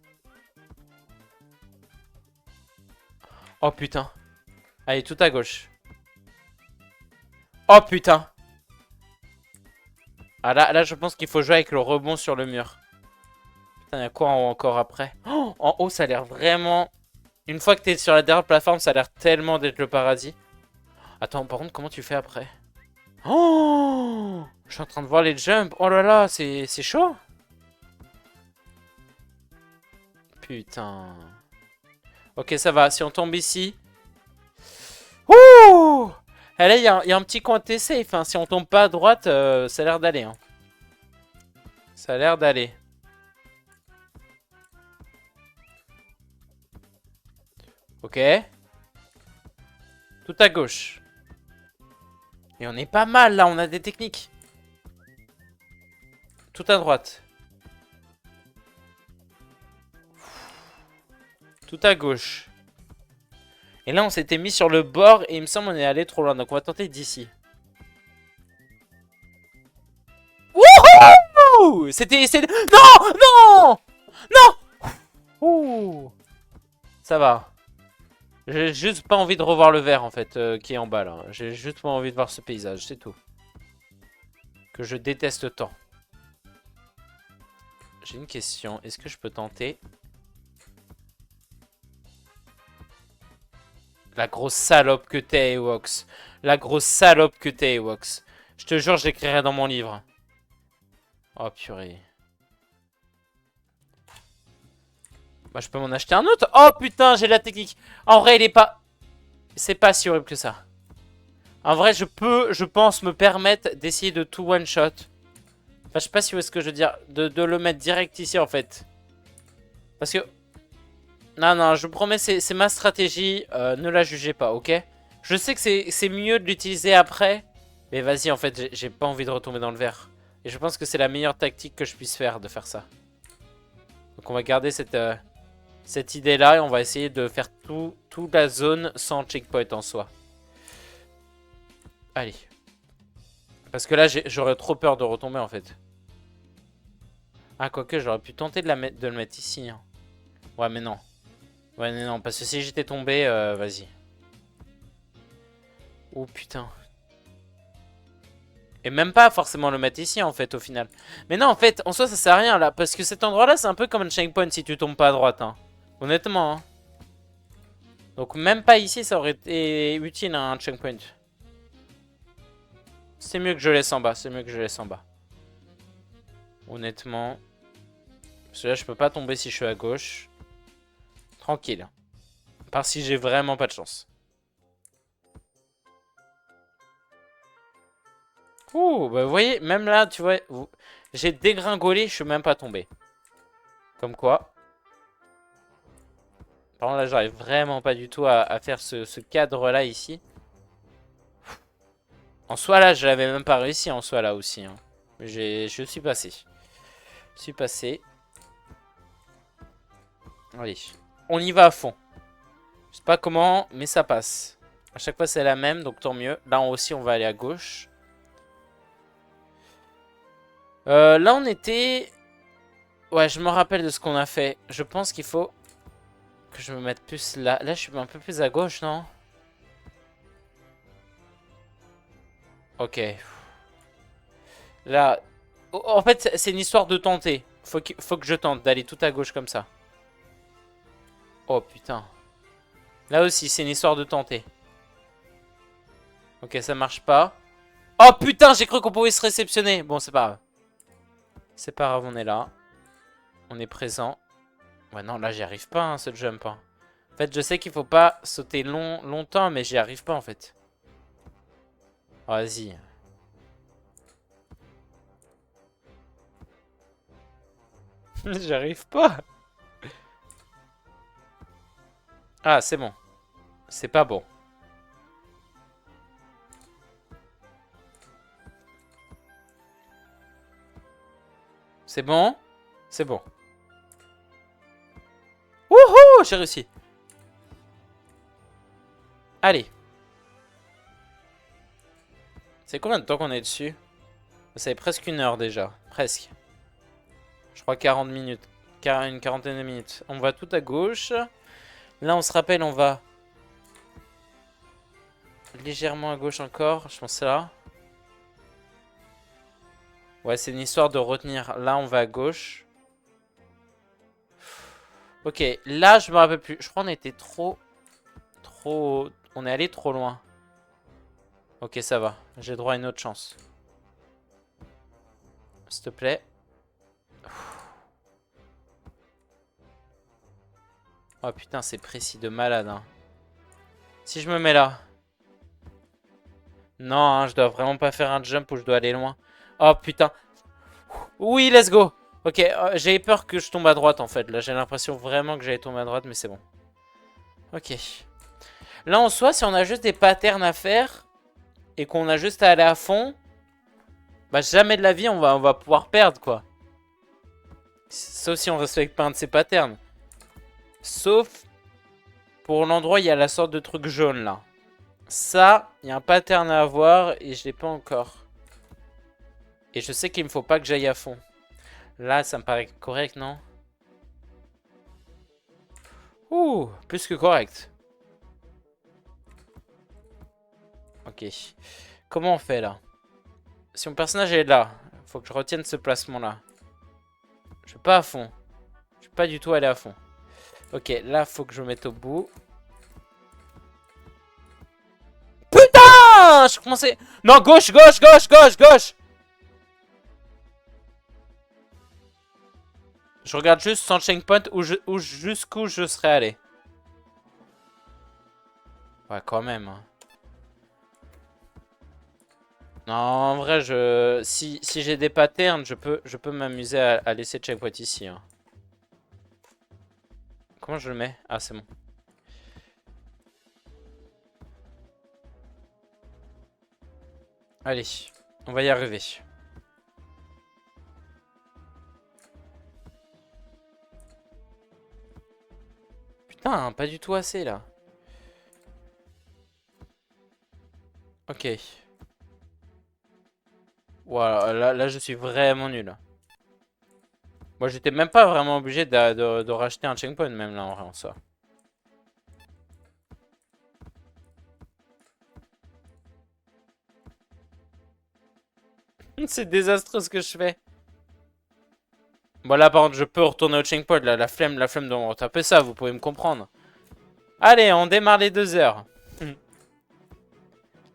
Oh putain. Allez, tout à gauche. Oh putain. Ah là je pense qu'il faut jouer avec le rebond sur le mur. Putain, il y a quoi en haut encore après? Oh, en haut, ça a l'air vraiment... Une fois que t'es sur la dernière plateforme, ça a l'air tellement d'être le paradis. Attends, par contre, comment tu fais après? Oh! Je suis en train de voir les jumps. Oh là là, c'est chaud. Putain. Ok, ça va. Si on tombe ici... Ouh! Et là, il y a un petit coin de safe. Hein. Si on tombe pas à droite, ça a l'air d'aller. Hein. Ça a l'air d'aller. Ok. Tout à gauche. Et on est pas mal là, on a des techniques. Tout à droite. Tout à gauche. Et là, on s'était mis sur le bord et il me semble qu'on est allé trop loin. Donc on va tenter d'ici. Wouhou! C'était... Non! Non! Non! Ouh! Ça va. J'ai juste pas envie de revoir le verre en fait qui est en bas là. J'ai juste pas envie de voir ce paysage, c'est tout. Que je déteste tant. J'ai une question. Est-ce que je peux tenter? La grosse salope que t'es, Ewoks. La grosse salope que t'es, Ewoks. Je te jure, je l'écrirai dans mon livre. Oh purée. Bah je peux m'en acheter un autre. Oh putain, j'ai la technique. En vrai, il est pas... C'est pas si horrible que ça. En vrai, je pense, me permettre d'essayer de tout one-shot. Enfin, je sais pas si vous voyez ce que je veux dire. De le mettre direct ici, en fait. Parce que... Non, non, je vous promets, c'est ma stratégie. Ne la jugez pas, ok? Je sais que c'est mieux de l'utiliser après. Mais vas-y, en fait, j'ai pas envie de retomber dans le verre. Et je pense que c'est la meilleure tactique que je puisse faire, de faire ça. Donc on va garder cette idée-là et on va essayer de faire toute la zone sans checkpoint en soi. Allez. Parce que là, j'aurais trop peur de retomber, en fait. Ah, quoique, j'aurais pu tenter de le mettre ici. Hein. Ouais, mais non. Ouais, mais non, parce que si j'étais tombé, vas-y. Oh, putain. Et même pas forcément le mettre ici, en fait, au final. Mais non, en fait, en soi, ça sert à rien, là. Parce que cet endroit-là, c'est un peu comme un checkpoint si tu tombes pas à droite. Hein. Honnêtement. Hein. Donc, même pas ici, ça aurait été utile, hein, un checkpoint. C'est mieux que je laisse en bas. C'est mieux que je laisse en bas. Honnêtement. Parce que là, je peux pas tomber si je suis à gauche. Tranquille. À part si j'ai vraiment pas de chance. Ouh, bah vous voyez, même là, tu vois, j'ai dégringolé, je suis même pas tombé. Comme quoi. Par contre, là, j'arrive vraiment pas du tout à faire ce cadre-là ici. En soi, là, je l'avais même pas réussi en soi, là aussi. Hein. Je suis passé. Je suis passé. Allez, on y va à fond. pas comment, mais ça passe. À chaque fois, c'est la même, donc tant mieux. Là aussi, on va aller à gauche. Là, on était... Ouais, je me rappelle de ce qu'on a fait. Je pense qu'il faut que je me mette plus là. Là, je suis un peu plus à gauche, non? Ok. Là... En fait, c'est une histoire de tenter. Faut que je tente d'aller tout à gauche comme ça. Oh, putain. Là aussi, c'est une histoire de tenter. Ok, ça marche pas. Oh, putain, j'ai cru qu'on pouvait se réceptionner. Bon, c'est pas grave. C'est pas grave, on est là. On est présent. Ouais, non, là, j'y arrive pas, hein, ce jump. Hein. En fait, je sais qu'il faut pas sauter longtemps, mais j'y arrive pas, en fait. Oh, vas-y. J'y arrive pas. Ah, c'est bon. C'est pas bon. C'est bon? C'est bon. Wouhou! J'ai réussi. Allez. C'est combien de temps qu'on est dessus? Ça fait presque une heure déjà. Presque. Je crois 40 minutes. Une quarantaine de minutes. On va tout à gauche. Là, on se rappelle, on va légèrement à gauche encore. Je pense que c'est là. Ouais, c'est une histoire de retenir. Là, on va à gauche. Ok, là, je me rappelle plus. Je crois qu'on était trop... On est allé trop loin. Ok, ça va. J'ai droit à une autre chance. S'il te plaît. Oh putain, c'est précis de malade. Hein. Si je me mets là. Non, hein, je dois vraiment pas faire un jump où je dois aller loin. Oh putain. Oui, let's go. Ok, j'ai peur que je tombe à droite en fait. Là, j'ai l'impression vraiment que j'allais tomber à droite, mais c'est bon. Ok. Là, en soi, si on a juste des patterns à faire et qu'on a juste à aller à fond, bah jamais de la vie on va pouvoir perdre quoi. Sauf si on respecte pas un de ces patterns. Sauf pour l'endroit, il y a la sorte de truc jaune là. Ça, il y a un pattern à avoir et je l'ai pas encore. Et je sais qu'il me faut pas que j'aille à fond. Là, ça me paraît correct, non? Ouh, plus que correct. Ok. Comment on fait là? Si mon personnage est là, faut que je retienne ce placement là. Je suis pas à fond. Je suis pas du tout allé à fond. Ok, là, faut que je me mette au bout. Putain! Je commençais... Non, gauche, gauche, gauche, gauche, gauche! Je regarde juste sans checkpoint jusqu'où je serais allé. Ouais, quand même. Hein. Non, en vrai, si j'ai des patterns, je peux m'amuser à laisser checkpoint ici. Hein. Comment je le mets? Ah, c'est bon. Allez, on va y arriver. Putain, pas du tout assez là. Ok. Voilà, là je suis vraiment nul. Moi j'étais même pas vraiment obligé de racheter un checkpoint même là en vrai en soi. C'est désastreux ce que je fais. Bon là par contre je peux retourner au checkpoint là, la flemme de taper ça, vous pouvez me comprendre. Allez, on démarre les 2 heures.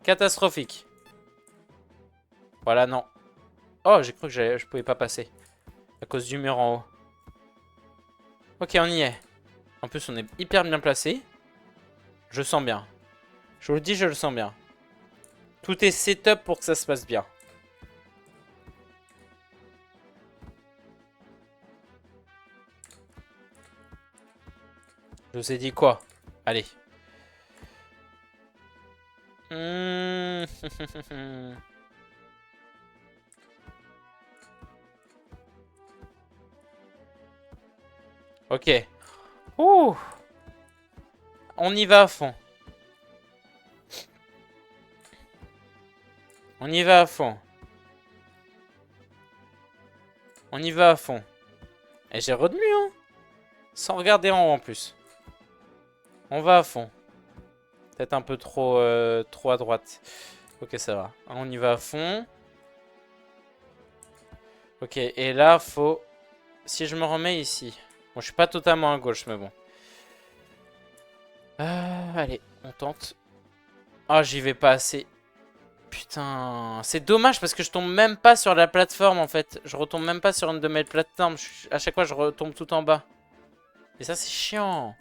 Catastrophique. Voilà, non. Oh, j'ai cru que je pouvais pas passer. À cause du mur en haut. Ok, on y est. En plus, on est hyper bien placé. Je sens bien. Je vous le dis, je le sens bien. Tout est setup pour que ça se passe bien. Je vous ai dit quoi? Allez. Ok. Ouh. on y va à fond. On y va à fond. On y va à fond. Et j'ai retenu, hein. Sans regarder en haut en plus. On va à fond. Peut-être un peu trop à droite. Ok, ça va. On y va à fond. Ok, et là, faut... Si je me remets ici. Bon, je suis pas totalement à gauche, mais bon. Allez, on tente. Ah, j'y vais pas assez. Putain, c'est dommage parce que je tombe même pas sur la plateforme en fait. Je retombe même pas sur une de mes plateformes. À chaque fois, je retombe tout en bas. Et ça, c'est chiant.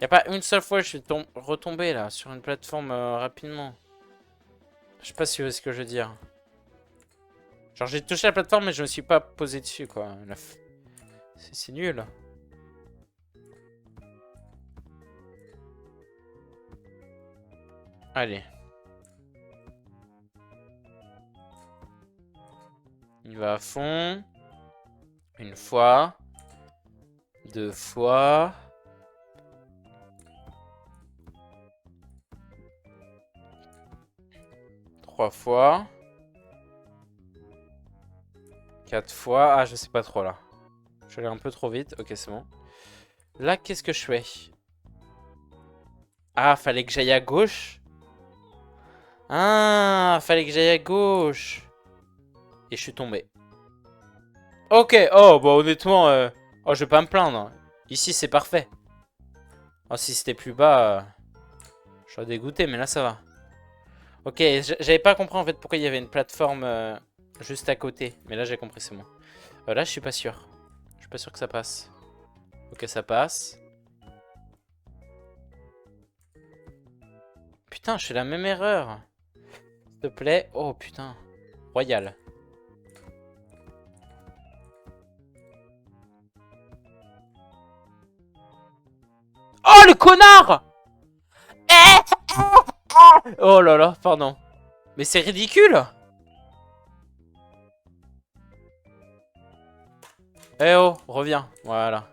Y a pas une seule fois que je suis retombé là sur une plateforme rapidement. Je sais pas si vous voyez ce que je veux dire. Genre, j'ai touché la plateforme, mais je me suis pas posé dessus quoi. C'est nul. Allez. Il va à fond. Une fois. Deux fois. Trois fois. Quatre fois. Ah, je sais pas trop là. Je suis allé un peu trop vite. Ok, c'est bon. Là, qu'est-ce que je fais? Ah, fallait que j'aille à gauche. Ah, fallait que j'aille à gauche. Et je suis tombé. Ok, oh, bah honnêtement, oh, je vais pas me plaindre. Ici, c'est parfait. Oh, si c'était plus bas, je serais dégoûté, mais là, ça va. Ok, j'avais pas compris en fait pourquoi il y avait une plateforme juste à côté. Mais là, j'ai compris, c'est bon. Là, je suis pas sûr. Je suis pas sûr que ça passe. Ok, ça passe. Putain, je fais la même erreur. S'il te plaît. Oh, putain. Royal. Oh, le connard! Oh là là, pardon. Mais c'est ridicule! Eh oh, reviens. Voilà.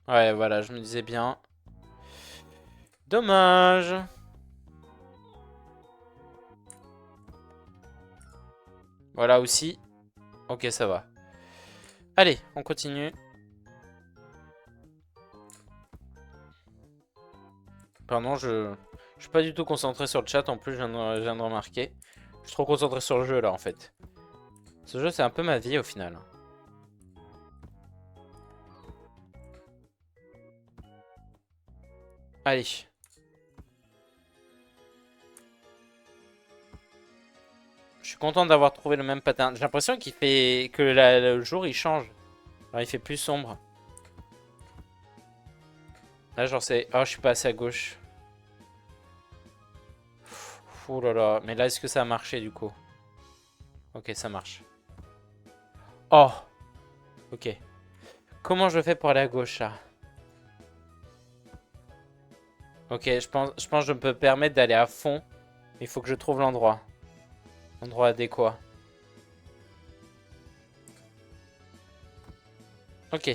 Ouais, voilà, je me disais bien. Dommage. Voilà aussi. Ok, ça va. Allez, on continue. Pardon, je suis pas du tout concentré sur le chat. En plus, je viens de remarquer. Je suis trop concentré sur le jeu, là, en fait. Ce jeu, c'est un peu ma vie, au final. Allez. Je suis content d'avoir trouvé le même pattern. J'ai l'impression qu'il fait... que le jour, il change. Alors, il fait plus sombre. Là, genre, c'est... Oh, je suis pas assez à gauche. Ouh là là. Mais là, est-ce que ça a marché, du coup? Ok, ça marche. Oh. Ok. Comment je fais pour aller à gauche, là? Ok, je pense que je peux me permettre d'aller à fond. Il faut que je trouve l'endroit. L'endroit adéquat. Ok.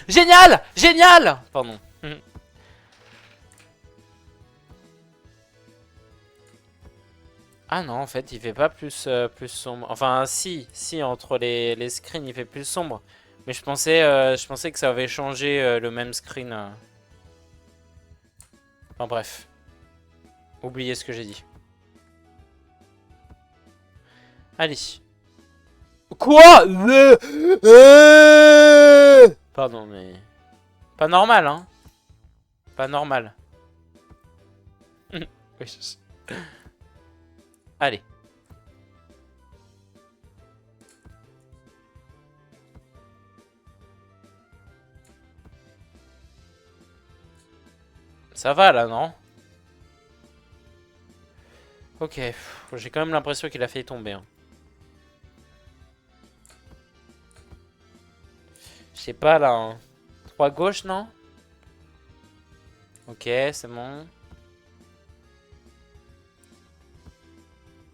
Génial! Génial! Pardon. Ah non, en fait, il fait pas plus sombre. Enfin, si, entre les screens, il fait plus sombre. Mais je pensais que ça avait changé le même screen. Enfin bref. Oubliez ce que j'ai dit. Allez. Quoi? Pardon, mais... Pas normal, hein. Pas normal. Oui. Allez. Ça va, là, non? Ok. J'ai quand même l'impression qu'il a fait tomber. Hein. Je sais pas, là. Hein. 3 gauche, non? Ok, c'est bon.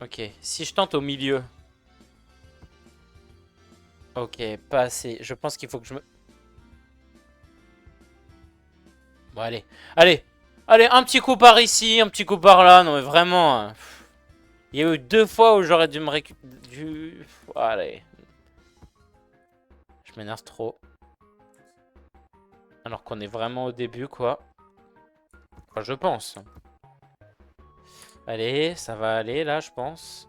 Ok. Si je tente au milieu. Ok, pas assez. Je pense qu'il faut que je me... Bon, allez. Allez. Allez, un petit coup par ici, un petit coup par là. Non, mais vraiment. Il y a eu 2 fois où j'aurais dû me récupérer... Allez. Je m'énerve trop. Alors qu'on est vraiment au début, quoi. Enfin, je pense. Allez, ça va aller, là, je pense.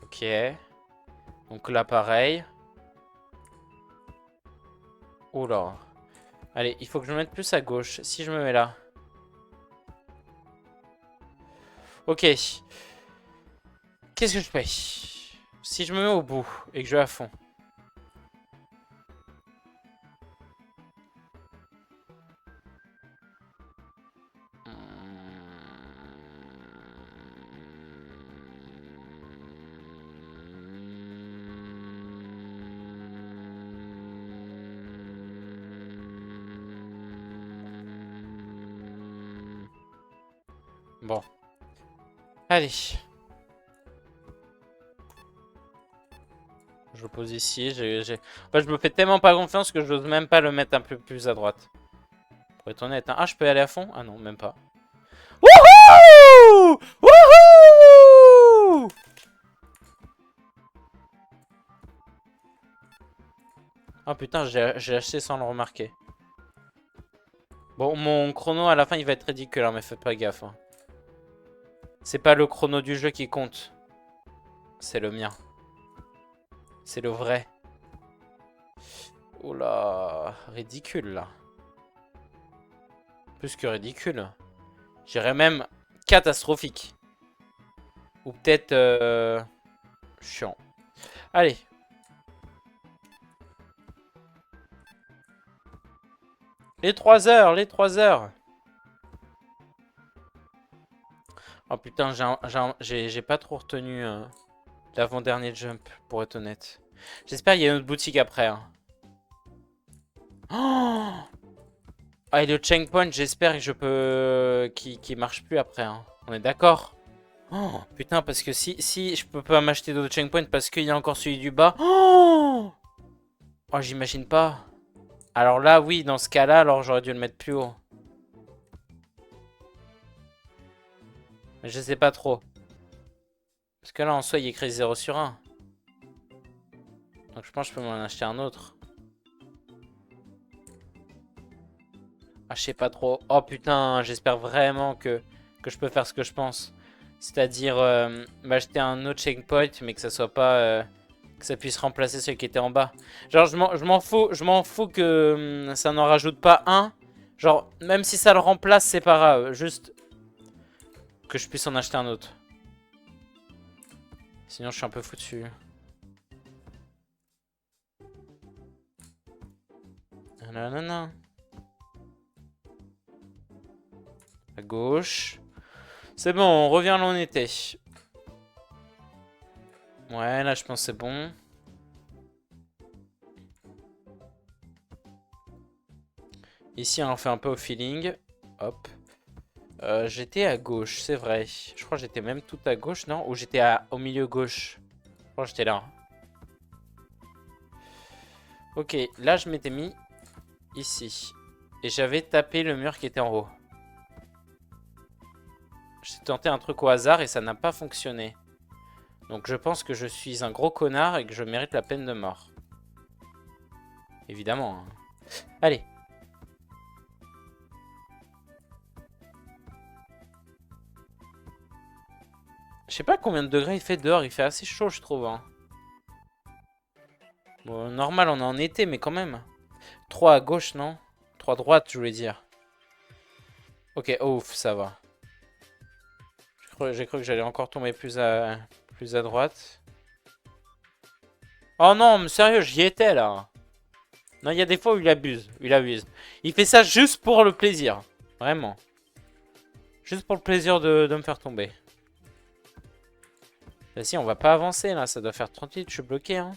Ok. Donc là, pareil. Oula. Allez, il faut que je me mette plus à gauche. Si je me mets là. Ok. Qu'est-ce que je fais? Si je me mets au bout et que je vais à fond. Bon. Allez. Je le pose ici. En fait, je me fais tellement pas confiance que je n'ose même pas le mettre un peu plus à droite. Pour être honnête. Hein. Ah, je peux aller à fond? Ah non, même pas. Wouhou! Wouhou! Oh putain, j'ai acheté sans le remarquer. Bon, mon chrono à la fin il va être ridicule, hein, mais faites pas gaffe. Hein. C'est pas le chrono du jeu qui compte. C'est le mien. C'est le vrai. Oula, ridicule là. Plus que ridicule. J'irais même catastrophique. Ou peut-être chiant. Allez. Les 3 heures, les 3 heures. Oh putain, j'ai pas trop retenu l'avant-dernier jump, pour être honnête. J'espère qu'il y a une autre boutique après. Hein. Oh, ah, et le checkpoint, j'espère que je peux... Qui marche plus après. Hein. On est d'accord? Oh, putain, parce que si je peux pas m'acheter d'autres checkpoints parce qu'il y a encore celui du bas. Oh, oh j'imagine pas. Alors là, oui, dans ce cas-là, alors j'aurais dû le mettre plus haut. Mais je sais pas trop. Parce que là, en soi, il est écrit 0 sur 1. Donc je pense que je peux m'en acheter un autre. Ah, je sais pas trop. Oh putain, j'espère vraiment que je peux faire ce que je pense. C'est-à-dire m'acheter un autre checkpoint, mais que ça soit pas... que ça puisse remplacer celui qui était en bas. Genre, je m'en fous que ça n'en rajoute pas un. Genre, même si ça le remplace, c'est pas grave. Juste que je puisse en acheter un autre. Sinon, je suis un peu foutu. Nanana. À gauche. C'est bon, on revient là où on était. Ouais, là, je pense que c'est bon. Ici, on fait un peu au feeling. Hop. J'étais à gauche, c'est vrai. Je crois que j'étais même tout à gauche, non? Ou j'étais au milieu gauche. Je crois que j'étais là. Ok, là, je m'étais mis ici. Et j'avais tapé le mur qui était en haut. J'ai tenté un truc au hasard et ça n'a pas fonctionné. Donc je pense que je suis un gros connard et que je mérite la peine de mort. Évidemment. Hein. Allez. Je sais pas combien de degrés il fait dehors. Il fait assez chaud, je trouve. Hein. Bon, normal, on est en été, mais quand même. 3 à gauche, non? 3 à droite, je voulais dire. Ok, ouf, ça va. J'ai cru que j'allais encore tomber plus à droite. Oh non, mais sérieux, j'y étais là. Non, il y a des fois où il abuse. Il abuse. Il fait ça juste pour le plaisir. Vraiment. Juste pour le plaisir de me faire tomber. Vas-y, on va pas avancer là. Ça doit faire 38, je suis bloqué. Hein.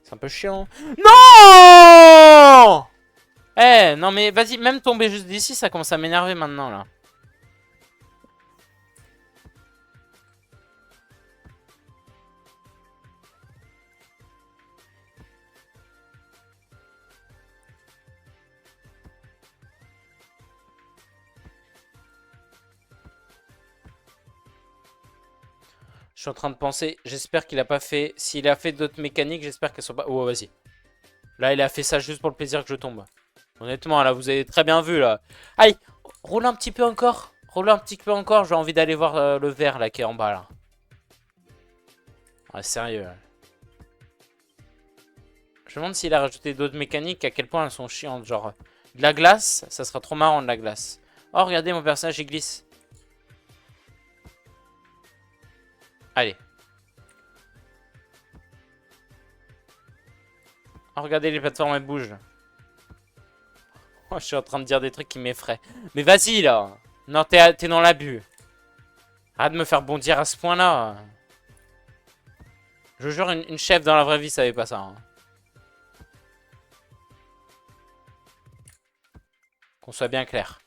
C'est un peu chiant. Non! Eh, non mais vas-y, même tomber juste d'ici, ça commence à m'énerver maintenant là. Je suis en train de penser. J'espère qu'il a pas fait... S'il a fait d'autres mécaniques, j'espère qu'elles sont pas... Oh, vas-y. Là, il a fait ça juste pour le plaisir que je tombe. Honnêtement, là, vous avez très bien vu, là. Aïe, roule un petit peu encore. Roule un petit peu encore. J'ai envie d'aller voir le vert, là, qui est en bas, là. Ah, sérieux. Je me demande s'il a rajouté d'autres mécaniques, à quel point elles sont chiantes. Genre, de la glace, ça sera trop marrant, de la glace. Oh, regardez, mon personnage, il glisse. Allez. Oh, regardez, les plateformes, elles bougent. Oh, je suis en train de dire des trucs qui m'effraient. Mais vas-y, là. Non, t'es dans l'abus. Arrête de me faire bondir à ce point-là. Je jure, une chef dans la vraie vie savait pas ça. Hein. Qu'on soit bien clair.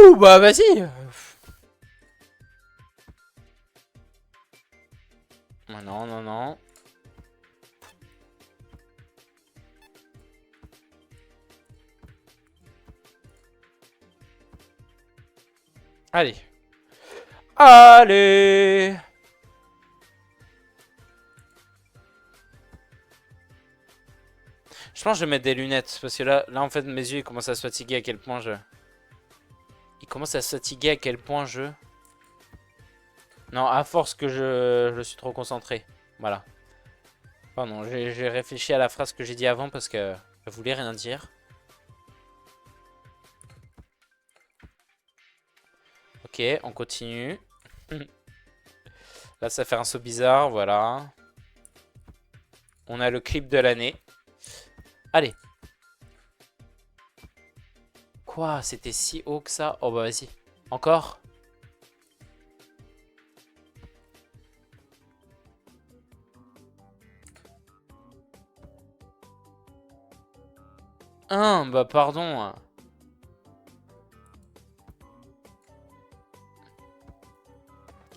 Ouh, bah vas-y. Non, non, non. Allez. Allez. Je pense que je vais mettre des lunettes. Parce que là en fait, mes yeux ils commencent à se fatiguer à quel point je... Ils commencent à se fatiguer à quel point je... Non, à force que je suis trop concentré. Voilà. Pardon, j'ai réfléchi à la phrase que j'ai dit avant parce que elle voulait rien dire. Ok, on continue. Là, ça fait un saut bizarre, voilà. On a le clip de l'année. Allez. Quoi? C'était si haut que ça? Oh bah vas-y. Encore? Bah pardon.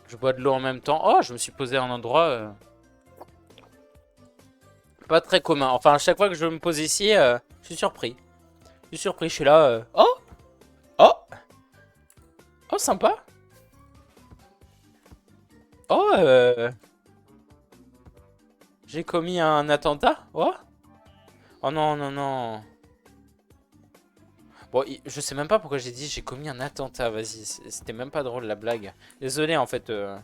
Je bois de l'eau en même temps. Oh, je me suis posé à un endroit... pas très commun. Enfin, à chaque fois que je me pose ici, je suis surpris. Je suis surpris, je suis là... Oh! Oh! Oh, sympa! Oh, j'ai commis un attentat? Oh? Oh non, non, non. Bon, je sais même pas pourquoi j'ai dit j'ai commis un attentat, vas-y. C'était même pas drôle la blague. Désolé, en fait. Vous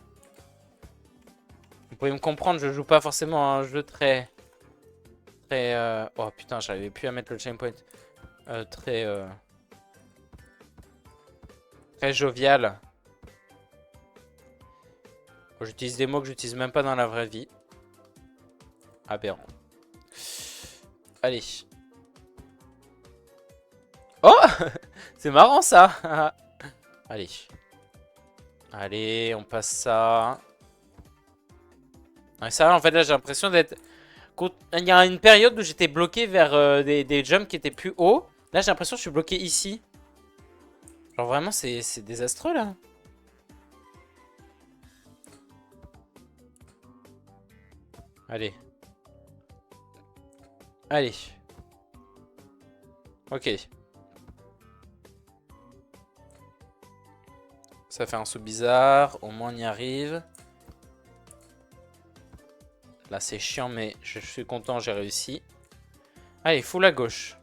pouvez me comprendre, je joue pas forcément à un jeu très... Oh putain, j'arrivais plus à mettre le chain point. Très... Très jovial. Bon, j'utilise des mots que j'utilise même pas dans la vraie vie. Aberrant. Allez. Oh! C'est marrant ça. Allez. Allez, on passe ça. Ouais, ça, en fait, là, j'ai l'impression d'être... Il y a une période où j'étais bloqué vers des jumps qui étaient plus hauts. Là, j'ai l'impression que je suis bloqué ici. Genre, vraiment, c'est désastreux, là. Allez. Allez. Ok. Ça fait un saut bizarre. Au moins, on y arrive. Là, c'est chiant, mais je suis content, j'ai réussi. Allez, full à gauche.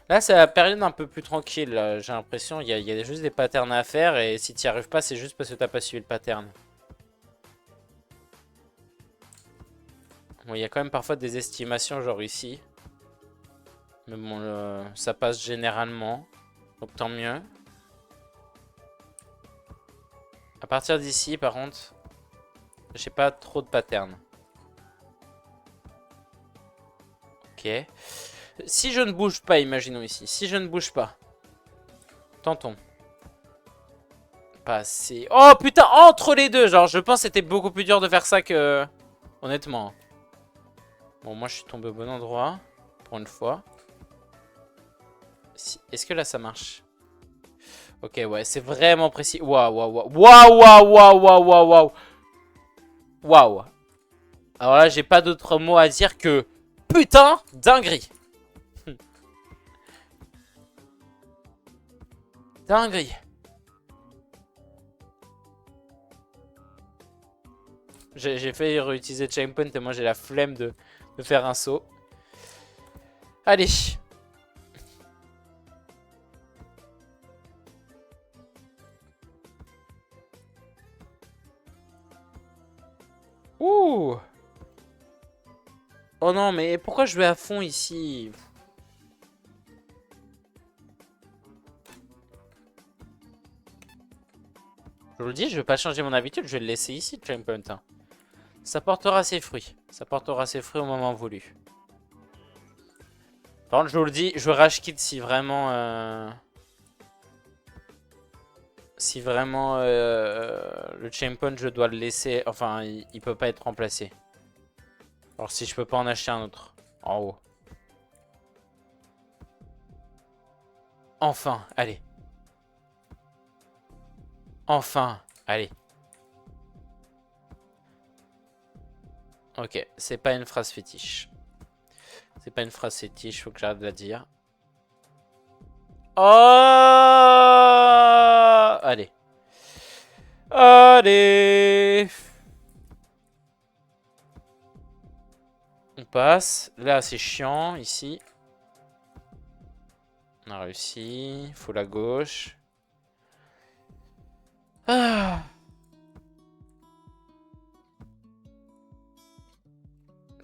Là, c'est la période un peu plus tranquille. J'ai l'impression qu'il y a juste des patterns à faire. Et si tu n'y arrives pas, c'est juste parce que t'as pas suivi le pattern. Bon, il y a quand même parfois des estimations, genre ici. Mais bon, ça passe généralement. Donc tant mieux. À partir d'ici, par contre, j'ai pas trop de patterns. Ok. Si je ne bouge pas, imaginons ici. Si je ne bouge pas. Tentons. Pas assez. Oh putain, entre les deux. Genre, je pense que c'était beaucoup plus dur de faire ça que... Honnêtement. Bon, moi, je suis tombé au bon endroit. Pour une fois. Est-ce que là, ça marche? Ok, ouais, c'est vraiment précis. Waouh, waouh, waouh. Waouh, waouh, waouh, waouh, waouh, waouh. Waouh. Alors là, j'ai pas d'autre mot à dire que... Putain, dinguerie. Dinguerie. J'ai failli réutiliser checkpoint et moi j'ai la flemme de faire un saut. Allez. Ouh. Oh non, mais pourquoi je vais à fond ici? Je vous le dis, je vais pas changer mon habitude, je vais le laisser ici, le checkpoint. Hein. Ça portera ses fruits. Ça portera ses fruits au moment voulu. Par contre, je vous le dis, je rage quitte si vraiment... Si vraiment le checkpoint, je dois le laisser... Enfin, il peut pas être remplacé. Alors si je peux pas en acheter un autre. En haut. Enfin, allez. Enfin, allez. Ok, c'est pas une phrase fétiche. C'est pas une phrase fétiche, faut que j'arrête de la dire. Oh! Allez. Allez! On passe. Là, c'est chiant, ici. On a réussi. Faut la gauche. Ah!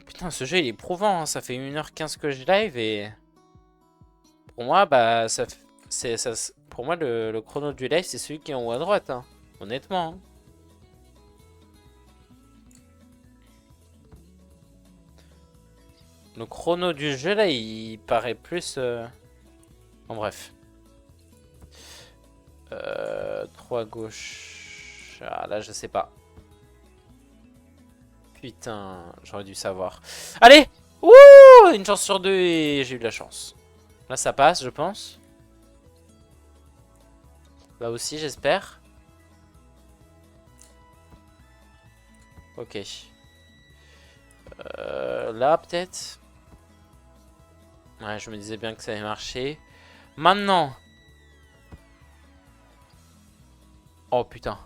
Putain, ce jeu, il est éprouvant. Hein. Ça fait 1h15 que je live et... Pour moi, bah, pour moi, le chrono du live, c'est celui qui est en haut à droite. Hein. Honnêtement. Hein. Le chrono du jeu, là, il paraît plus... En bref. 3 gauche. Ah, là, je sais pas. Putain, j'aurais dû savoir. Allez! Ouh! Une chance sur deux et j'ai eu de la chance. Là, ça passe, je pense. Là aussi, j'espère. Ok. Là, peut-être. Ouais, je me disais bien que ça allait marcher. Maintenant. Oh, putain.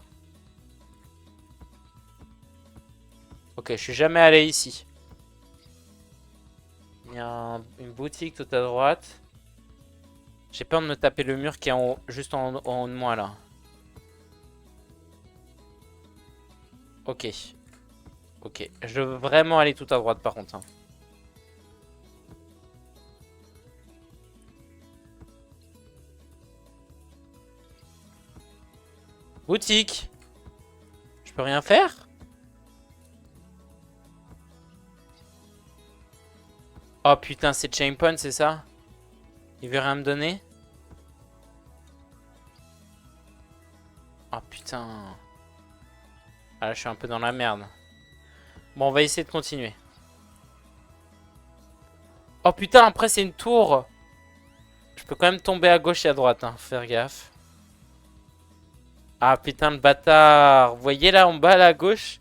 Ok, je suis jamais allé ici. Il y a une boutique tout à droite. J'ai peur de me taper le mur qui est en haut, juste en haut de moi, là. Ok. Ok. Je veux vraiment aller tout à droite, par contre. Hein. Boutique. Je peux rien faire? Oh putain, c'est Chainpoint, c'est ça? Il veut rien me donner? Oh putain. Ah là, je suis un peu dans la merde. Bon, on va essayer de continuer. Oh putain, après c'est une tour. Je peux quand même tomber à gauche et à droite, hein. Faire gaffe. Ah putain, le bâtard. Vous voyez là en bas, là à gauche?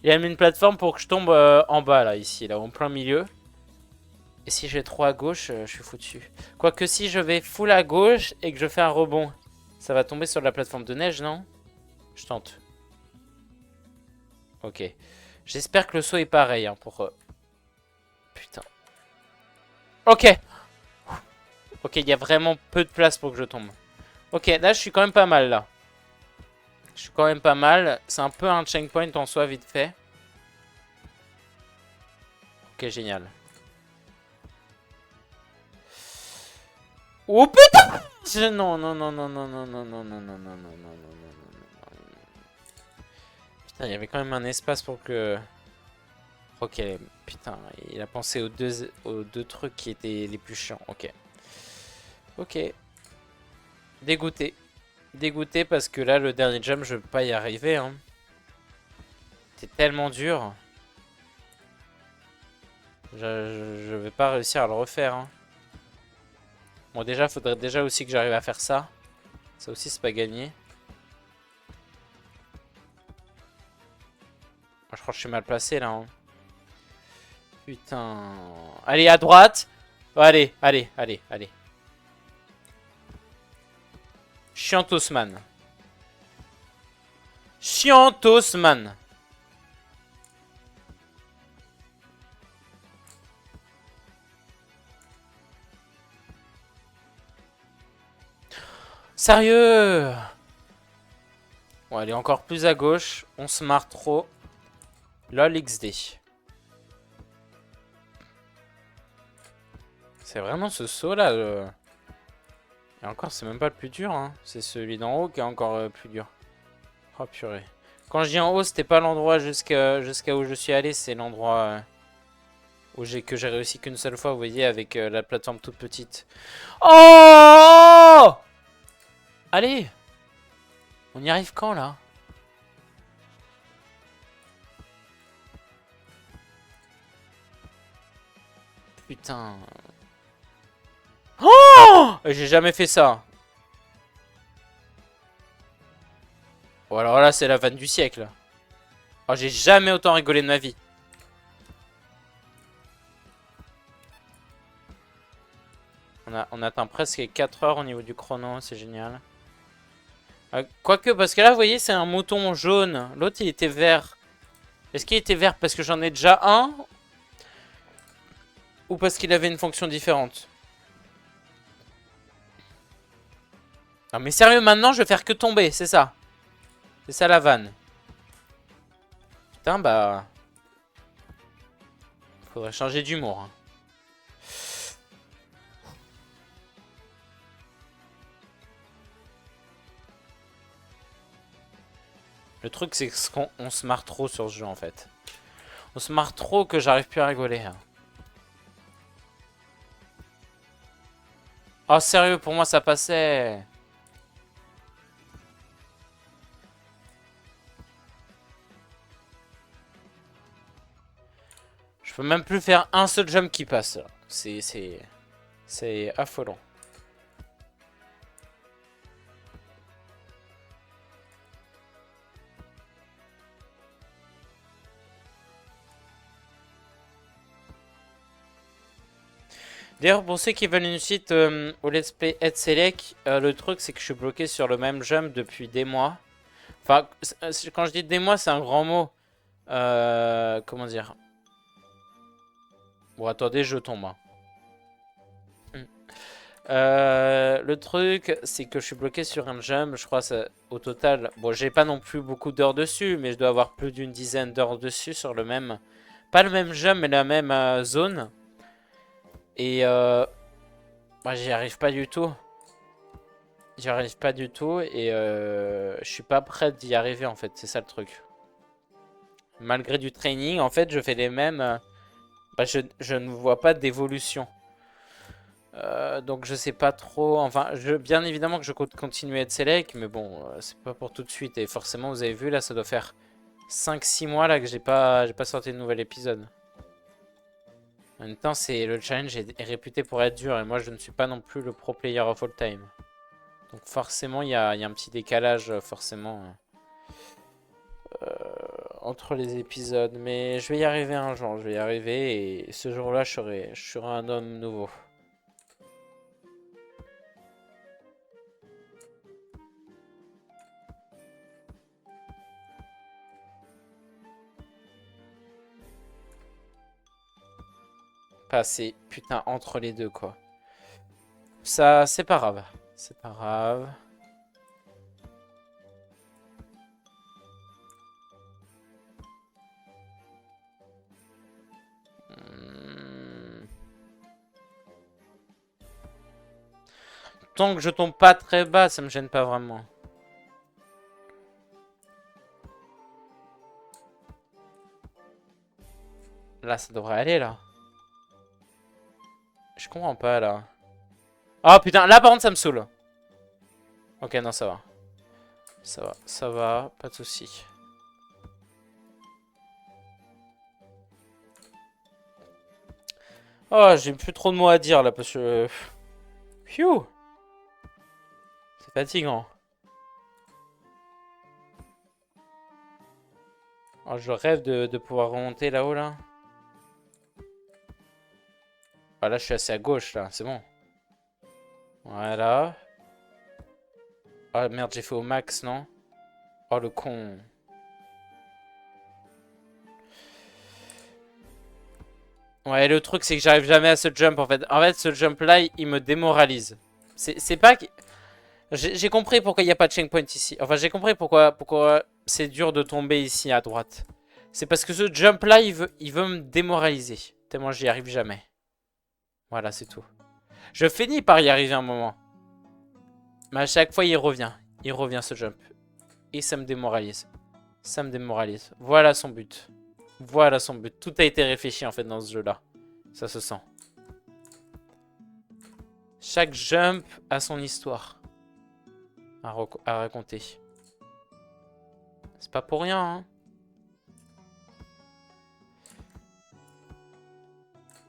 Il a mis une plateforme pour que je tombe en bas, là, ici, là, en plein milieu. Et si je vais trop à gauche, je suis foutu. Quoique si je vais full à gauche et que je fais un rebond, ça va tomber sur la plateforme de neige, non? Je tente. Ok. J'espère que le saut est pareil, hein, pour... Putain. Ok. Ok, il y a vraiment peu de place pour que je tombe. Ok, là, je suis quand même pas mal, là. Je suis quand même pas mal. C'est un peu un checkpoint en soi, vite fait. Ok, génial. Oh putain! Non, non, non, non, non, non, non, non, non, non, non, non, non, non, non. Putain, il y avait quand même un espace pour que... Ok, putain, il a pensé aux deux trucs qui étaient les plus chiants. Ok. Ok. Dégoûté. Dégoûté parce que là, le dernier jump, je peux pas y arriver. Hein. C'est tellement dur. Je vais pas réussir à le refaire. Hein. Bon, déjà, faudrait déjà aussi que j'arrive à faire ça. Ça aussi, c'est pas gagné. Je crois que je suis mal placé là. Hein. Putain. Allez, à droite. Oh, allez, allez, allez, allez. Chiantosman. Chiantosman. Sérieux? Bon, elle est encore plus à gauche. On se marre trop. LOL XD. C'est vraiment ce saut là. Et encore, c'est même pas le plus dur. Hein. C'est celui d'en haut qui est encore plus dur. Oh purée. Quand je dis en haut, c'était pas l'endroit jusqu'à où je suis allé. C'est l'endroit que j'ai réussi qu'une seule fois. Vous voyez, avec la plateforme toute petite. Oh! Allez! On y arrive quand là? Putain. Oh! J'ai jamais fait ça. Bon alors là c'est la vanne du siècle. Oh j'ai jamais autant rigolé de ma vie. On atteint presque 4 heures au niveau du chrono, c'est génial. Quoique parce que là vous voyez c'est un mouton jaune. L'autre il était vert. Est-ce qu'il était vert parce que j'en ai déjà un? Ou parce qu'il avait une fonction différente? Non mais sérieux maintenant je vais faire que tomber, c'est ça. C'est ça la vanne. Putain bah... Faudrait changer d'humour. Hein. Le truc c'est qu'on se marre trop sur ce jeu en fait. On se marre trop que j'arrive plus à rigoler. Hein. Oh sérieux pour moi ça passait. Je peux même plus faire un seul jump qui passe. C'est affolant. D'ailleurs, pour ceux qui veulent une suite au Let's Play Head Select, le truc c'est que je suis bloqué sur le même jump depuis des mois. Enfin, quand je dis des mois, c'est un grand mot. Comment dire? Bon, attendez, je tombe. Hein. Le truc, c'est que je suis bloqué sur un jump, je crois, ça, au total. Bon, j'ai pas non plus beaucoup d'heures dessus, mais je dois avoir plus d'une dizaine d'heures dessus sur le même. Pas le même jump, mais la même zone. Et bah, j'y arrive pas du tout. J'y arrive pas du tout et je suis pas prêt d'y arriver en fait, c'est ça le truc. Malgré du training, en fait, je fais les mêmes. Bah, je ne vois pas d'évolution. Donc je sais pas trop. Enfin, bien évidemment que je compte continuer à être select, mais bon, c'est pas pour tout de suite. Et forcément, vous avez vu, là, ça doit faire 5-6 mois là que j'ai pas sorti de nouvel épisode. En même temps, le challenge est réputé pour être dur et moi, je ne suis pas non plus le pro player of all time. Donc forcément, il y a un petit décalage, forcément, entre les épisodes. Mais je vais y arriver un jour, je vais y arriver. Et ce jour-là, je serai un homme nouveau. Passer, putain, entre les deux, quoi. Ça, c'est pas grave. C'est pas grave. Tant que je tombe pas très bas, ça me gêne pas vraiment. Là, ça devrait aller, là. Je comprends pas, là. Oh, putain, là, par contre, ça me saoule. Ok, non, ça va. Ça va, pas de soucis. Oh, j'ai plus trop de mots à dire, là, parce que... Phew. C'est fatigant. Oh, je rêve de pouvoir remonter là-haut, là. Ah, là, je suis assez à gauche, là. C'est bon. Voilà. Oh merde, j'ai fait au max, non? Oh le con. Ouais, le truc, c'est que j'arrive jamais à ce jump, en fait. En fait, ce jump-là, il me démoralise. C'est pas... J'ai compris pourquoi il n'y a pas de checkpoint ici. Enfin, j'ai compris pourquoi c'est dur de tomber ici à droite. C'est parce que ce jump-là, il veut me démoraliser. Tellement j'y arrive jamais. Voilà, c'est tout. Je finis par y arriver un moment. Mais à chaque fois, il revient. Il revient ce jump. Et ça me démoralise. Ça me démoralise. Voilà son but. Voilà son but. Tout a été réfléchi en fait dans ce jeu-là. Ça se sent. Chaque jump a son histoire à raconter. C'est pas pour rien, hein.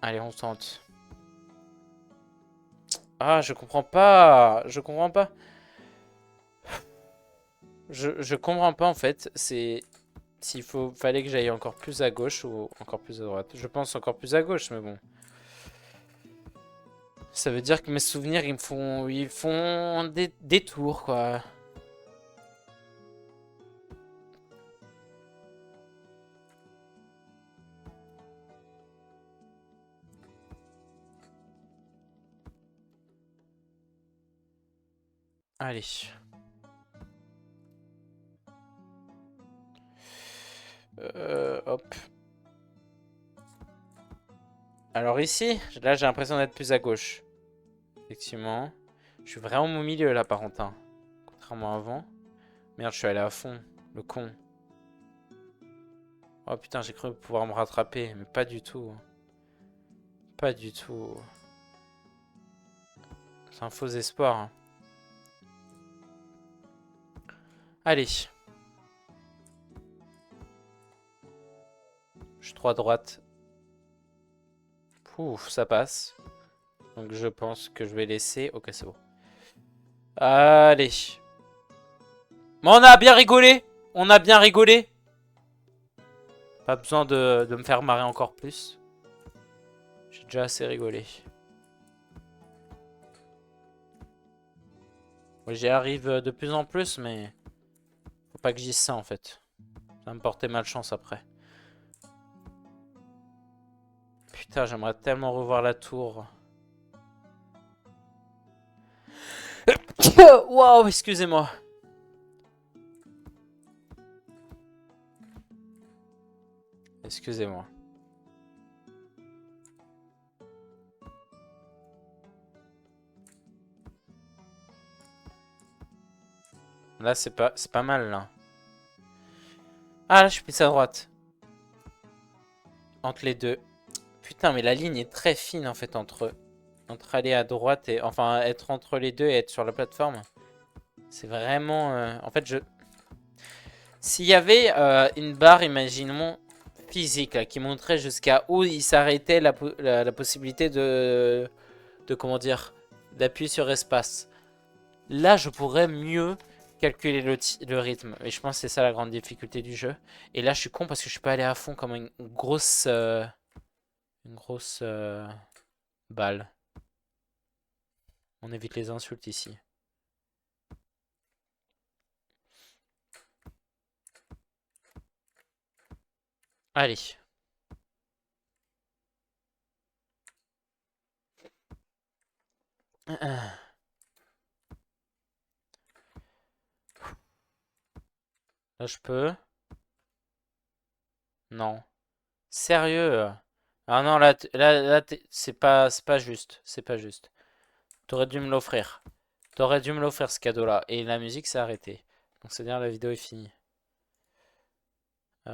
Allez, on tente. Ah, je comprends pas. Je comprends pas. Je comprends pas en fait. C'est fallait que j'aille encore plus à gauche ou encore plus à droite. Je pense encore plus à gauche, mais bon. Ça veut dire que mes souvenirs, ils font des tours, quoi. Allez. Hop. Alors ici, là j'ai l'impression d'être plus à gauche. Effectivement. Je suis vraiment au milieu là par contre, hein. Contrairement à avant. Merde, je suis allé à fond. Le con. Oh putain, j'ai cru pouvoir me rattraper. Mais pas du tout. Pas du tout. C'est un faux espoir, hein. Allez. Je suis trop à droite. Pouf, ça passe. Donc je pense que je vais laisser. Ok, c'est bon. Allez. Mais on a bien rigolé. On a bien rigolé. Pas besoin de me faire marrer encore plus. J'ai déjà assez rigolé. Moi, j'y arrive de plus en plus, mais faut pas que je dise ça en fait. Ça va me porter malchance après. Putain, j'aimerais tellement revoir la tour. Waouh, excusez-moi. Excusez-moi. Là, c'est pas mal, là. Ah, là, je suis plus à droite. Entre les deux. Putain, mais la ligne est très fine, en fait, entre aller à droite et... Enfin, être entre les deux et être sur la plateforme. C'est vraiment... En fait, s'il y avait une barre, imaginons, physique, là, qui montrait jusqu'à où il s'arrêtait la possibilité comment dire, d'appuyer sur espace. Là, je pourrais mieux calculer le rythme. Et je pense que c'est ça la grande difficulté du jeu. Et là, je suis con parce que je suis pas allé à fond comme une grosse... balle. On évite les insultes ici. Allez. Là, je peux. Non. Sérieux? Ah non, là, c'est pas juste. C'est pas juste. T'aurais dû me l'offrir. T'aurais dû me l'offrir ce cadeau-là. Et la musique s'est arrêtée. Donc c'est-à-dire la vidéo est finie. On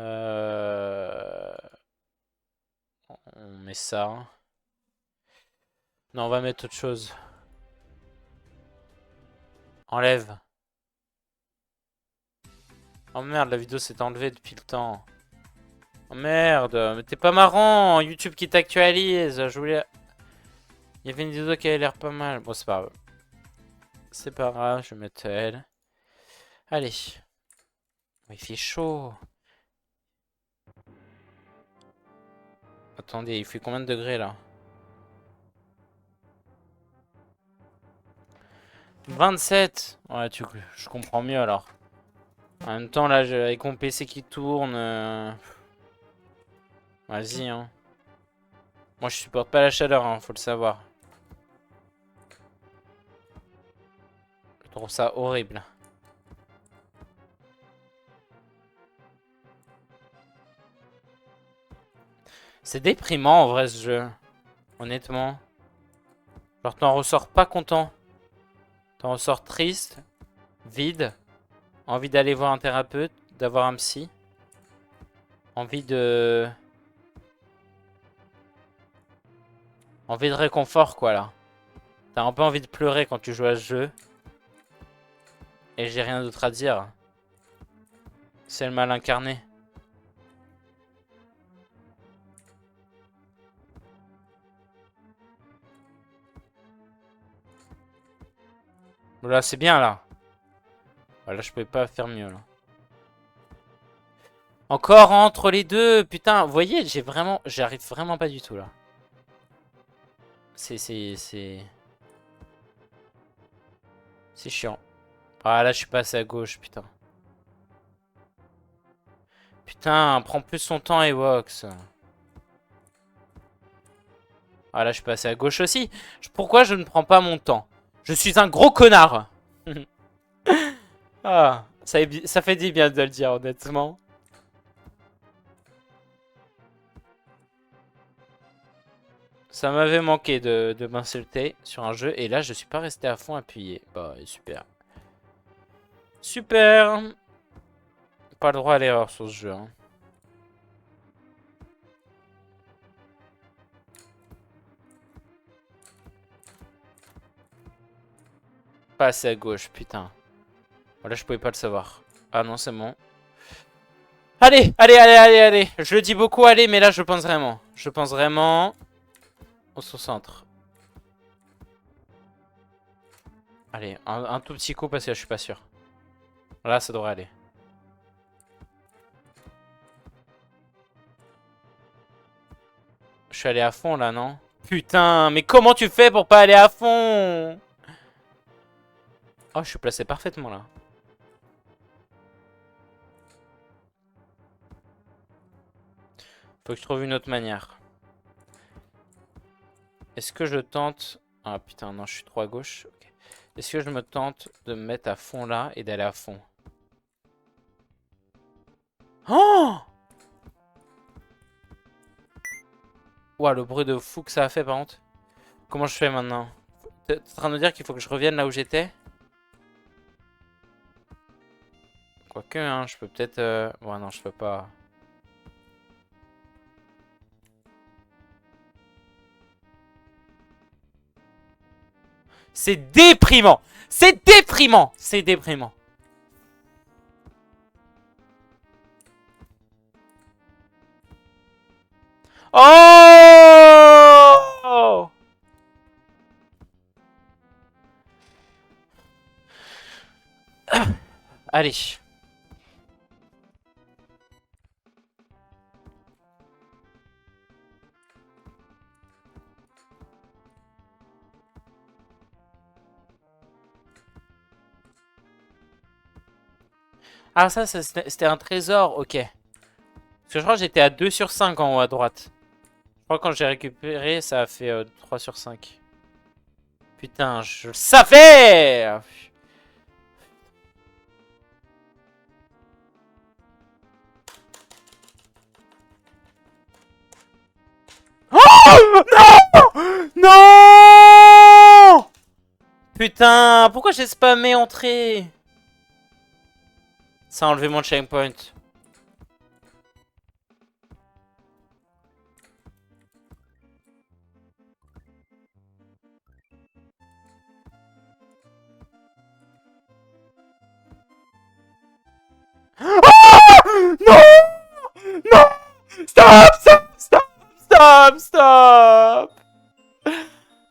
met ça. Non, on va mettre autre chose. Enlève. Oh merde, la vidéo s'est enlevée depuis le temps. Oh merde, mais t'es pas marrant. YouTube qui t'actualise. Je voulais... Il y avait une vidéo qui avait l'air pas mal. Bon, c'est pas grave. C'est pas grave, je vais mettre elle. Allez. Oh, il fait chaud. Attendez, il fait combien de degrés là? 27. Ouais, je comprends mieux alors. En même temps, là, avec mon PC qui tourne... Vas-y, hein. Moi, je supporte pas la chaleur, hein, faut le savoir. Je trouve ça horrible. C'est déprimant, en vrai, ce jeu. Honnêtement. Genre, t'en ressors pas content. T'en ressors triste, vide, envie d'aller voir un thérapeute, d'avoir un psy. Envie de... Envie de réconfort, quoi, là. T'as un peu envie de pleurer quand tu joues à ce jeu. Et j'ai rien d'autre à dire. C'est le mal incarné. Là, c'est bien, là. Là, je pouvais pas faire mieux, là. Encore entre les deux. Putain, vous voyez, j'arrive vraiment pas du tout, là. C'est chiant. Ah, là, je suis passé à gauche, putain. Putain, prends plus son temps, Ewoks. Ah, là, je suis passé à gauche aussi. Pourquoi je ne prends pas mon temps? Je suis un gros connard. Ah, ça fait du bien de le dire, honnêtement. Ça m'avait manqué de m'insulter sur un jeu. Et là, je suis pas resté à fond appuyé. Bah, super. Super. Pas le droit à l'erreur sur ce jeu, hein. Pas assez à gauche, putain. Voilà, je pouvais pas le savoir. Ah non, c'est bon. Allez, allez, allez, allez, allez. Je le dis beaucoup, allez, mais là, je pense vraiment. Je pense vraiment au centre. Allez, un tout petit coup parce que là, je suis pas sûr. Là, ça devrait aller. Je suis allé à fond, là, non? Putain, mais comment tu fais pour pas aller à fond? Oh, je suis placé parfaitement, là. Faut que je trouve une autre manière. Est-ce que je tente... Ah, putain, non, je suis trop à gauche. Okay. Est-ce que je me tente de me mettre à fond, là, et d'aller à fond? Oh! Ouah, le bruit de fou que ça a fait, par contre. Comment je fais maintenant? T'es en train de me dire qu'il faut que je revienne là où j'étais? Quoique, hein, je peux peut-être... Ouais, non, je peux pas. C'est déprimant! C'est déprimant! C'est déprimant. Oh! Allez. Ah, ça c'était un trésor, ok. Parce que je crois que j'étais à 2 sur 5 en haut à droite. Je crois que quand j'ai récupéré, ça a fait 3 sur 5. Putain, je le savais! Oh! Non! Non! Putain, pourquoi j'ai spammé entrée? Ça a enlevé mon checkpoint. Oh! Non! Non! Stop! Stop! Stop! Stop! Stop!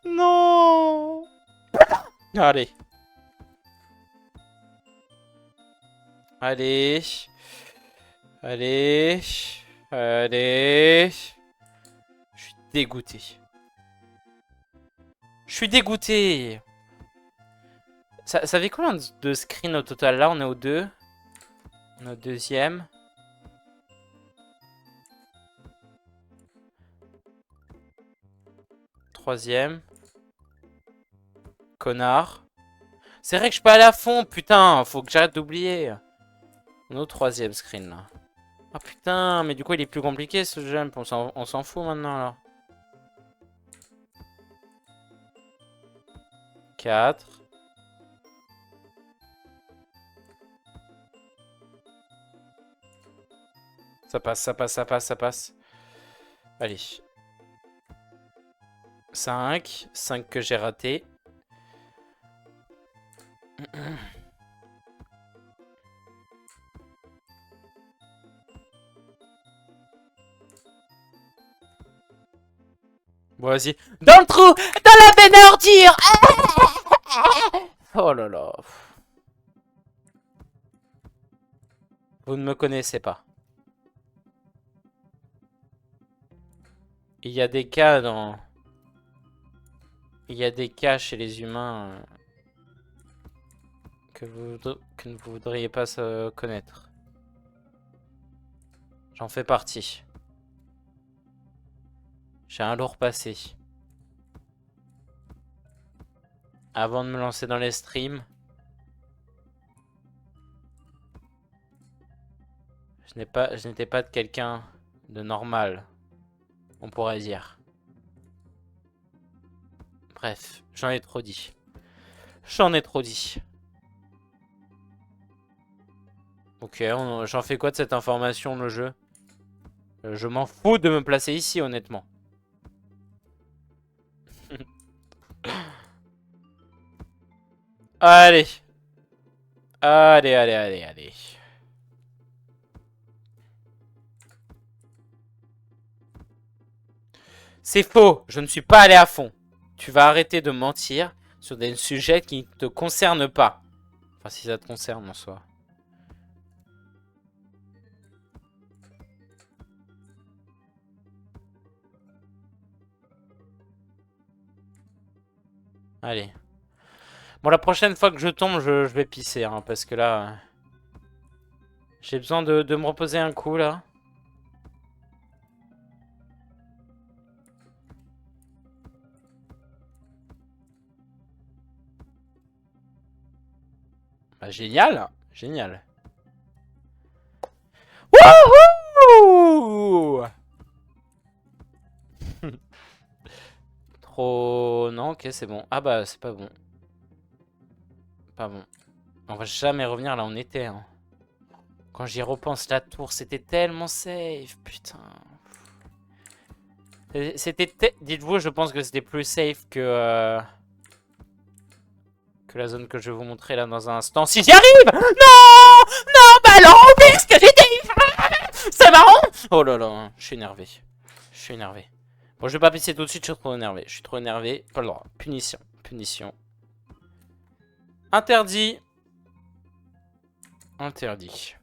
Non! Allez. Allez. Allez. Allez. Je suis dégoûté. Je suis dégoûté. Ça fait combien de screens au total? Là, on est au 2. On est au deuxième. Troisième. Connard. C'est vrai que je peux aller à fond, putain. Faut que j'arrête d'oublier. On est au troisième screen, là. Ah putain, mais du coup, il est plus compliqué, ce jump. On s'en fout maintenant, alors. 4. Ça passe, ça passe, ça passe, ça passe. Allez. 5. 5 que j'ai raté. Bon, vas-y. Dans le trou! Dans la benne à ordures! Oh là là. Vous ne me connaissez pas. Il y a des cas dans... Il y a des cas chez les humains que vous ne voudriez pas connaître. J'en fais partie. J'ai un lourd passé. Avant de me lancer dans les streams, je n'étais pas de quelqu'un de normal, on pourrait dire. Bref, j'en ai trop dit. J'en ai trop dit. Ok, j'en fais quoi de cette information, le jeu? Je m'en fous de me placer ici, honnêtement. Allez. Allez, allez, allez, allez. C'est faux, je ne suis pas allé à fond. Tu vas arrêter de mentir sur des sujets qui ne te concernent pas. Enfin, si ça te concerne en soi. Allez. Bon, la prochaine fois que je tombe, je vais pisser, hein, parce que là... j'ai besoin de me reposer un coup, là. Bah, génial. Génial. Wouhou! Trop... Non, ok, c'est bon. Ah bah, c'est pas bon. Pas bon. On va jamais revenir là où on était, hein. Quand j'y repense, la tour, c'était tellement safe, putain. C'était... Dites-vous, je pense que c'était plus safe que la zone que je vais vous montrer là dans un instant. Si j'y arrive! Non! Non, bah non, oublie ce que j'ai dit! C'est marrant! Oh là là, je suis énervé. Je suis énervé. Bon, je vais pas pisser tout de suite, je suis trop énervé. Je suis trop énervé, pas le droit. Punition, punition. Interdit. Interdit.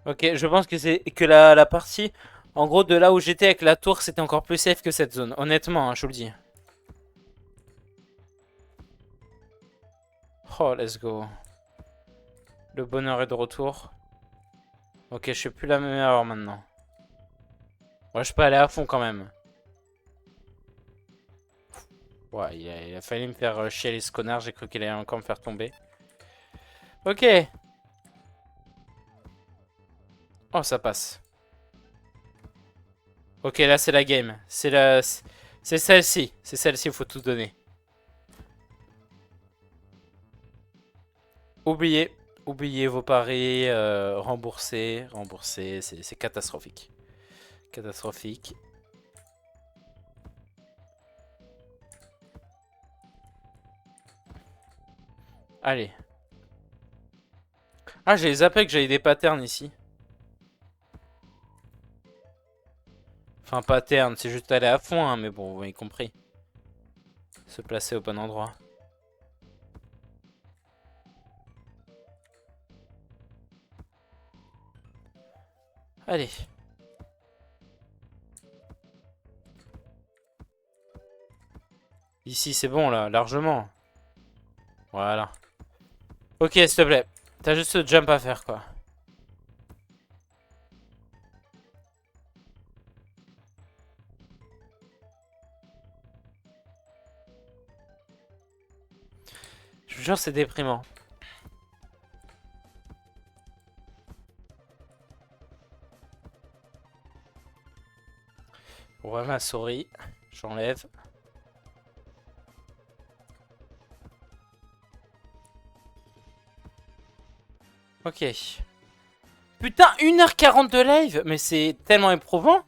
Ok, je pense que c'est que la partie, en gros, de là où j'étais avec la tour, c'était encore plus safe que cette zone. Honnêtement, hein, je vous le dis. Oh, let's go. Le bonheur est de retour. Ok, je suis plus la même erreur maintenant. Ouais, je peux aller à fond quand même. Ouais, il a fallu me faire chier les connards. J'ai cru qu'il allait encore me faire tomber. Ok. Oh, ça passe. Ok, là, c'est la game. C'est celle-ci. C'est celle-ci, il faut tout donner. Oubliez. Oubliez vos paris. Remboursez. Remboursez. C'est catastrophique. Catastrophique. Allez. Ah, j'ai zappé que j'avais des patterns ici. Enfin, pattern, c'est juste aller à fond, hein, mais bon, vous avez compris. Se placer au bon endroit. Allez. Ici, c'est bon, là, largement. Voilà. Ok, s'il te plaît. T'as juste ce jump à faire, quoi. Je vous jure, c'est déprimant. Ouais, ma souris. J'enlève. Ok. Putain, 1h40 de live. Mais c'est tellement éprouvant.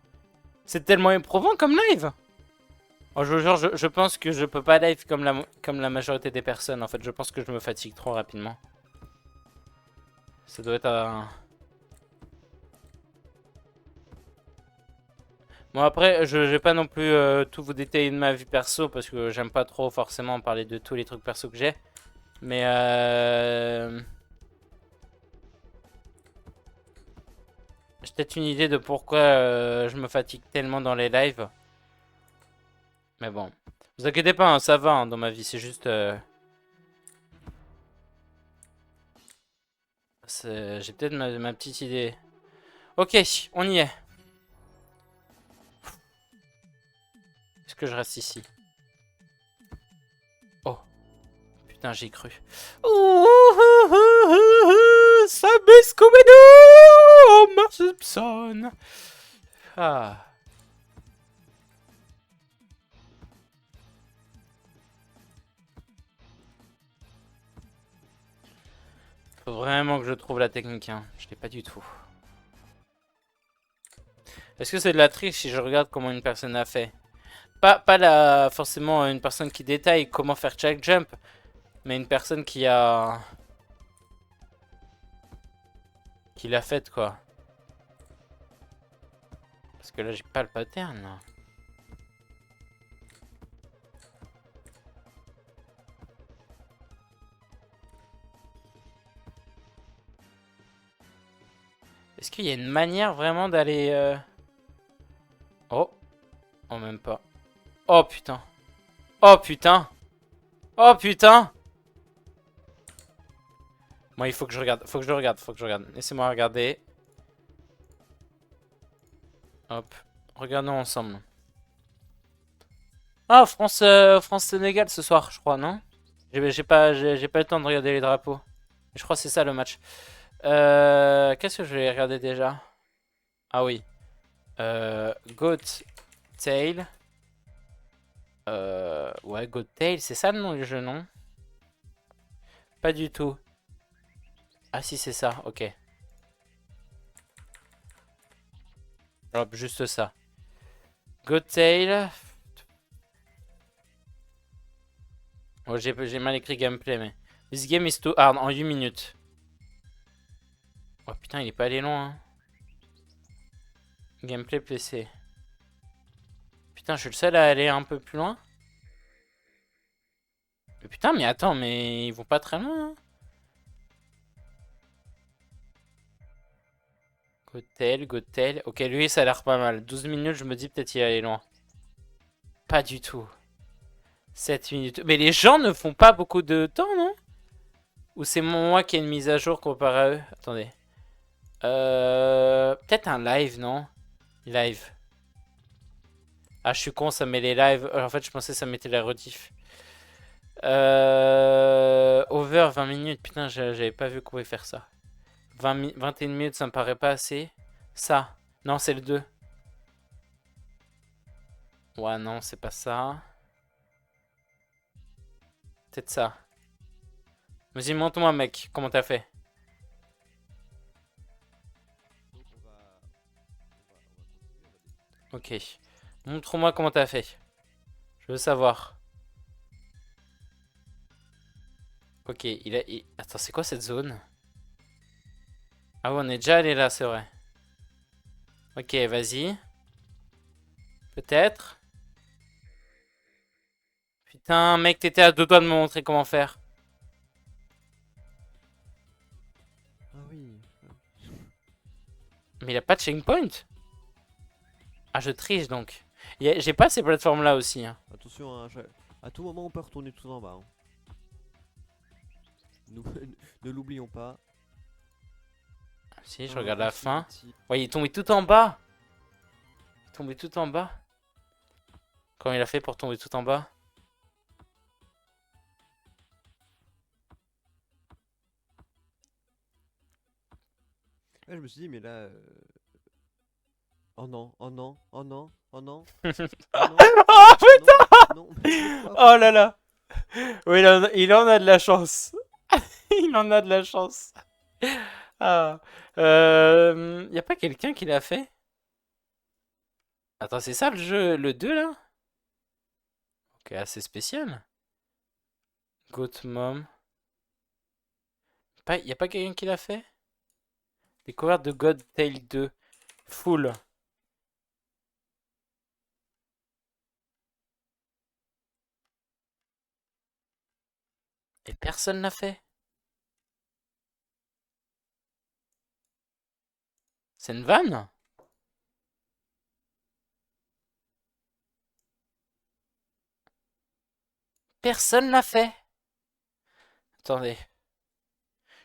C'est tellement éprouvant comme live. Oh, je vous jure, je pense que je peux pas live comme la majorité des personnes. En fait, je pense que je me fatigue trop rapidement. Ça doit être un... Bon, après, je vais pas non plus tout vous détailler de ma vie perso parce que j'aime pas trop forcément parler de tous les trucs perso que j'ai. Mais j'ai peut-être une idée de pourquoi je me fatigue tellement dans les lives. Mais bon. Vous inquiétez pas, hein, ça va hein, dans ma vie, c'est juste... j'ai peut-être ma petite idée. Ok, on y est. Est-ce que je reste ici? Oh, putain, j'ai cru. Sabé Scooby-Doo! Homer Simpson! Ah. Faut vraiment que je trouve la technique, hein. Je l'ai pas du tout. Est-ce que c'est de la triche si je regarde comment une personne a fait? Pas forcément une personne qui détaille comment faire chaque jump, mais une personne qui a... qui l'a faite, quoi. Parce que là, j'ai pas le pattern, là. Est-ce qu'il y a une manière vraiment d'aller... Oh. Oh, même pas. Oh, putain. Oh, putain. Oh, putain. Moi, il faut que je regarde. Faut que je le regarde. Faut que je regarde. Laissez-moi regarder. Hop. Regardons ensemble. Ah, France-Sénégal ce soir, je crois, non? J'ai pas le temps de regarder les drapeaux. Je crois que c'est ça le match. Qu'est-ce que je vais regarder déjà? Ah oui. Goat Tail. Ouais, Goat Tail, c'est ça le nom du jeu, non? Pas du tout. Ah si, c'est ça, ok. Hop, juste ça. Goat Tail. Oh, j'ai mal écrit gameplay, mais... This game is too hard en 8 minutes. Oh putain, il est pas allé loin. Hein. Gameplay PC. Putain, je suis le seul à aller un peu plus loin. Mais putain, mais attends, mais ils vont pas très loin. Hein. Gotel, Gotel. Ok, lui, ça a l'air pas mal. 12 minutes, je me dis peut-être il est allé loin. Pas du tout. 7 minutes. Mais les gens ne font pas beaucoup de temps, non? Ou c'est moi qui ai une mise à jour comparé à eux? Attendez. Peut-être un live, non? Live. Ah, je suis con, ça met les lives. En fait, je pensais que ça mettait la rediff. Over 20 minutes. Putain, j'avais pas vu qu'on pouvait faire ça. 21 minutes, ça me paraît pas assez. Ça. Non, c'est le 2. Ouais, non, c'est pas ça. Peut-être ça. Vas-y, montre-moi, mec. Comment t'as fait? Ok. Montre-moi comment t'as fait. Je veux savoir. Ok, Attends, c'est quoi cette zone? Ah ouais, on est déjà allé là, c'est vrai. Ok, vas-y. Peut-être. Putain, mec, t'étais à 2 doigts de me montrer comment faire. Ah oui. Mais il a pas de checkpoint. Ah, je triche donc. J'ai pas ces plateformes là aussi. Hein. Attention, hein, à tout moment on peut retourner tout en bas. Hein. Nous, ne l'oublions pas. Si, je regarde la fin. Infinity. Ouais, il est tombé tout en bas. Il est tombé tout en bas. Comment il a fait pour tomber tout en bas? Ouais, je me suis dit, mais là. Oh non, oh non, oh non, oh non, oh non, Oh putain! non, non, mais pourquoi, Oh là pourquoi? là! Oui, il en a de la chance. Il en a de la chance. Ah. Y a pas quelqu'un qui l'a fait? Attends, c'est ça le jeu, le 2 là? Ok, assez spécial. Goat Mom. Y a pas quelqu'un qui l'a fait? Découverte de God Tale 2. Full. Et personne l'a fait. C'est une vanne? Personne l'a fait. Attendez.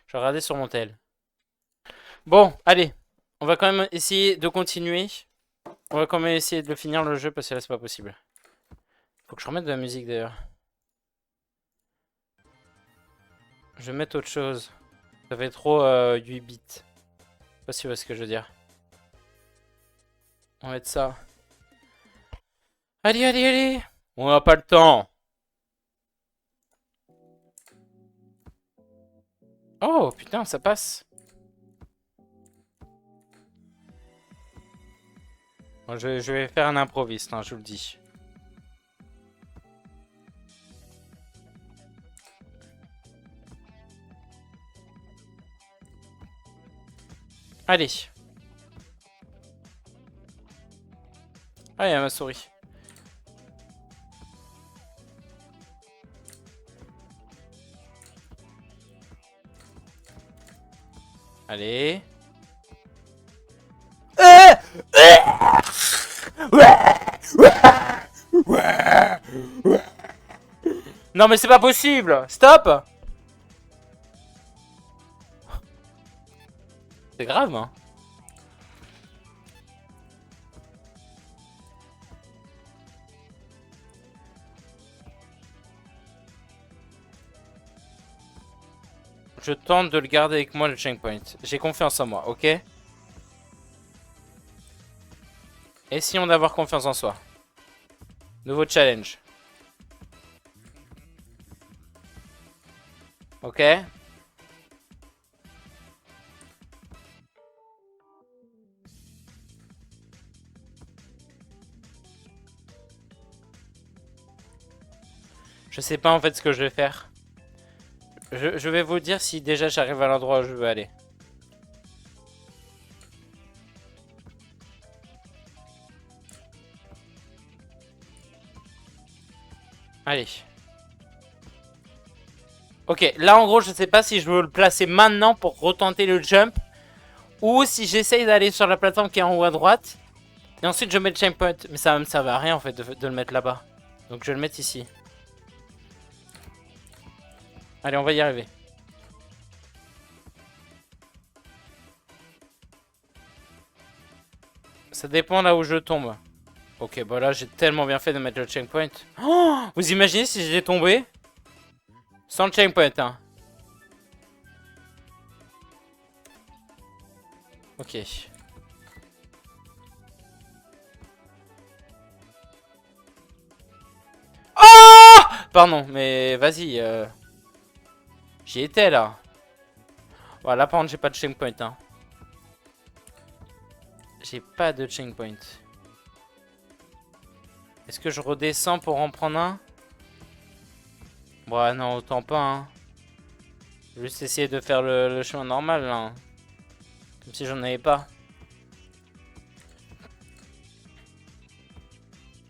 Je vais regarder sur mon tel. Bon, allez. On va quand même essayer de continuer. On va quand même essayer de le finir le jeu parce que là c'est pas possible. Faut que je remette de la musique d'ailleurs. Je vais mettre autre chose. Ça fait trop 8 bits. Je sais pas si vous voyez ce que je veux dire. On va mettre ça. Allez, allez, allez. On n'a pas le temps. Oh putain, ça passe. Bon, je vais faire un improviste, hein, je vous le dis. Allez. Ah, il y a ma souris. Allez. Non mais c'est pas possible. Stop. C'est grave, hein. Je tente de le garder avec moi le checkpoint. J'ai confiance en moi, ok? Essayons d'avoir confiance en soi. Nouveau challenge. Ok? Je sais pas en fait ce que je vais faire. Je vais vous dire si déjà j'arrive à l'endroit où je veux aller. Allez. Ok, là en gros je sais pas si je veux le placer maintenant pour retenter le jump. Ou si j'essaye d'aller sur la plateforme qui est en haut à droite. Et ensuite je mets le checkpoint. Mais ça va me servir à rien en fait de le mettre là-bas. Donc je vais le mettre ici. Allez, on va y arriver. Ça dépend là où je tombe. Ok, bah là j'ai tellement bien fait de mettre le checkpoint. Oh, vous imaginez si j'étais tombé sans le checkpoint, hein. Ok. Oh, pardon, mais vas-y. J'y étais là. Voilà, par contre j'ai pas de checkpoint, hein. J'ai pas de checkpoint. Est-ce que je redescends pour en prendre un? Ouais, non, autant pas, hein. Juste essayer de faire le chemin normal, là. Comme si j'en avais pas.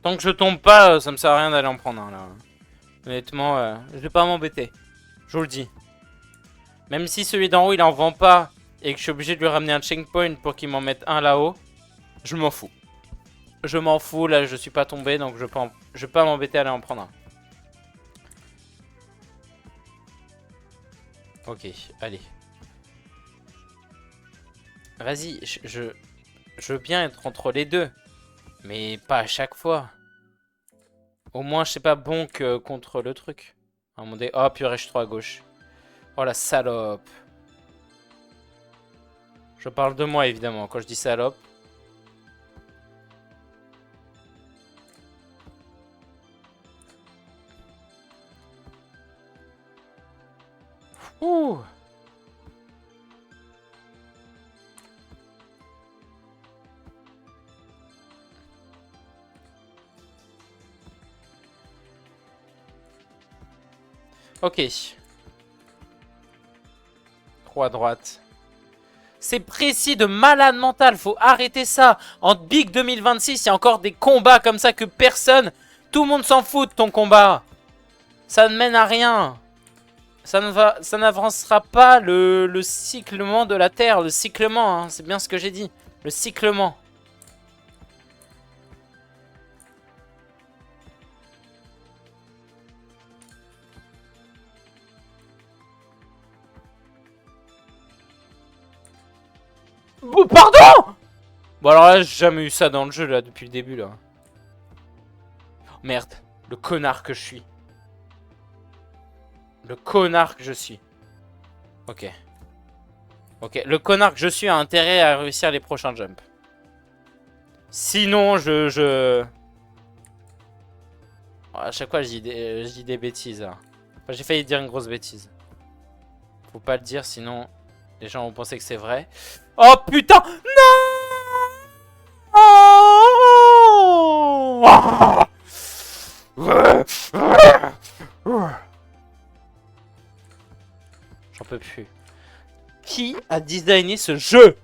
Tant que je tombe pas, ça me sert à rien d'aller en prendre un, là. Honnêtement, je vais pas m'embêter. Je vous le dis. Même si celui d'en haut, il en vend pas et que je suis obligé de lui ramener un checkpoint pour qu'il m'en mette un là-haut, je m'en fous. Je m'en fous, là, je suis pas tombé, donc je vais pas m'embêter à aller en prendre un. Ok, allez. Vas-y, je veux bien être entre les deux. Mais pas à chaque fois. Au moins, je sais pas, bonk contre le truc. À un moment donné... Oh, purée, je suis trop à gauche. Oh, la salope. Je parle de moi, évidemment, quand je dis salope. Ouh. Ok. 3 à droite. C'est précis de malade mental. Faut arrêter ça. En Big 2026, il y a encore des combats comme ça que personne... Tout le monde s'en fout de ton combat. Ça ne mène à rien. Ça n'avancera pas le cyclement de la Terre. Le cyclement, hein, c'est bien ce que j'ai dit. Le cyclement. Oh, pardon! Bon alors là, j'ai jamais eu ça dans le jeu là depuis le début là. Oh, merde, le connard que je suis. Le connard que je suis. Ok. Ok, le connard que je suis a intérêt à réussir les prochains jumps. Sinon, Oh, à chaque fois, je dis des bêtises. Hein. Enfin, j'ai failli dire une grosse bêtise. Faut pas le dire, sinon les gens vont penser que c'est vrai. Oh putain! Non! J'en peux plus. Qui a designé ce jeu?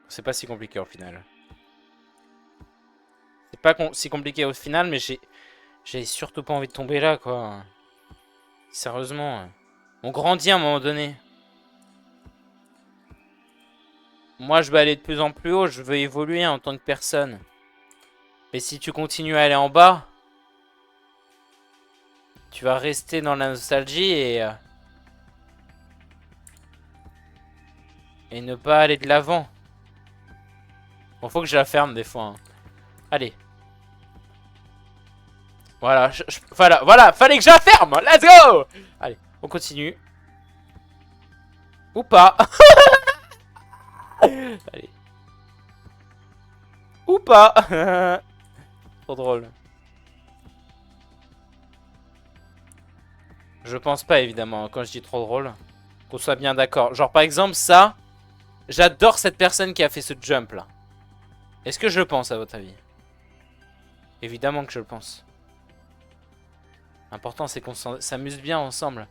C'est pas si compliqué au final. C'est pas si compliqué au final, mais j'ai surtout pas envie de tomber là, quoi. Sérieusement. On grandit à un moment donné. Moi, je veux aller de plus en plus haut. Je veux évoluer en tant que personne. Mais si tu continues à aller en bas, tu vas rester dans la nostalgie et ne pas aller de l'avant. Bon, faut que je la ferme des fois. Hein. Allez. Voilà, voilà, fallait que je la ferme. Let's go. Allez, on continue. Ou pas. Allez. Ou pas. Trop drôle. Je pense pas, évidemment, quand je dis trop drôle. Qu'on soit bien d'accord. Genre, par exemple, ça... J'adore cette personne qui a fait ce jump, là. Est-ce que je le pense, à votre avis? Évidemment que je le pense. L'important, c'est qu'on s'amuse bien ensemble.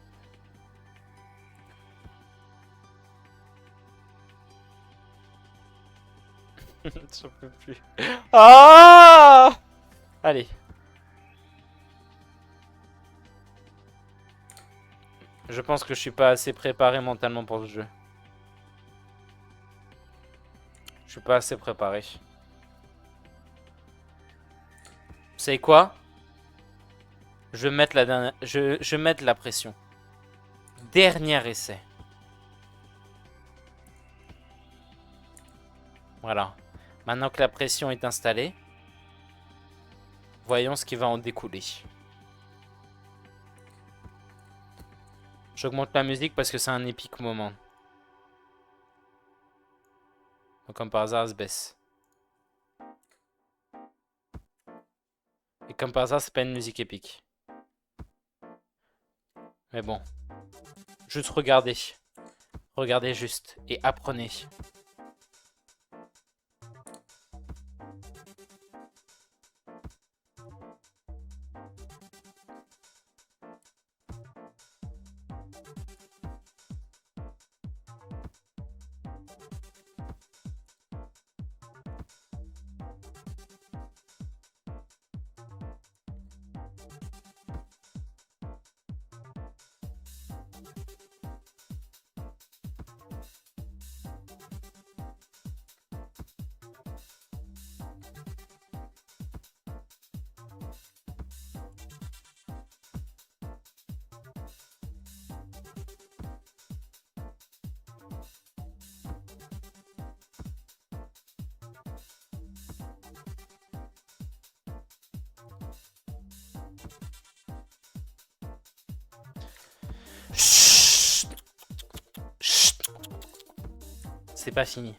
J'en peux plus. Ah! Allez. Je pense que je suis pas assez préparé mentalement pour ce jeu. Je suis pas assez préparé. Vous savez quoi? Je vais mettre la dernière... je vais mettre la pression. Dernier essai. Voilà. Maintenant que la pression est installée, voyons ce qui va en découler. J'augmente la musique parce que c'est un épique moment. Donc comme par hasard, elle se baisse. Et comme par hasard, c'est pas une musique épique. Mais bon. Juste regardez. Regardez juste et apprenez. C'est pas fini.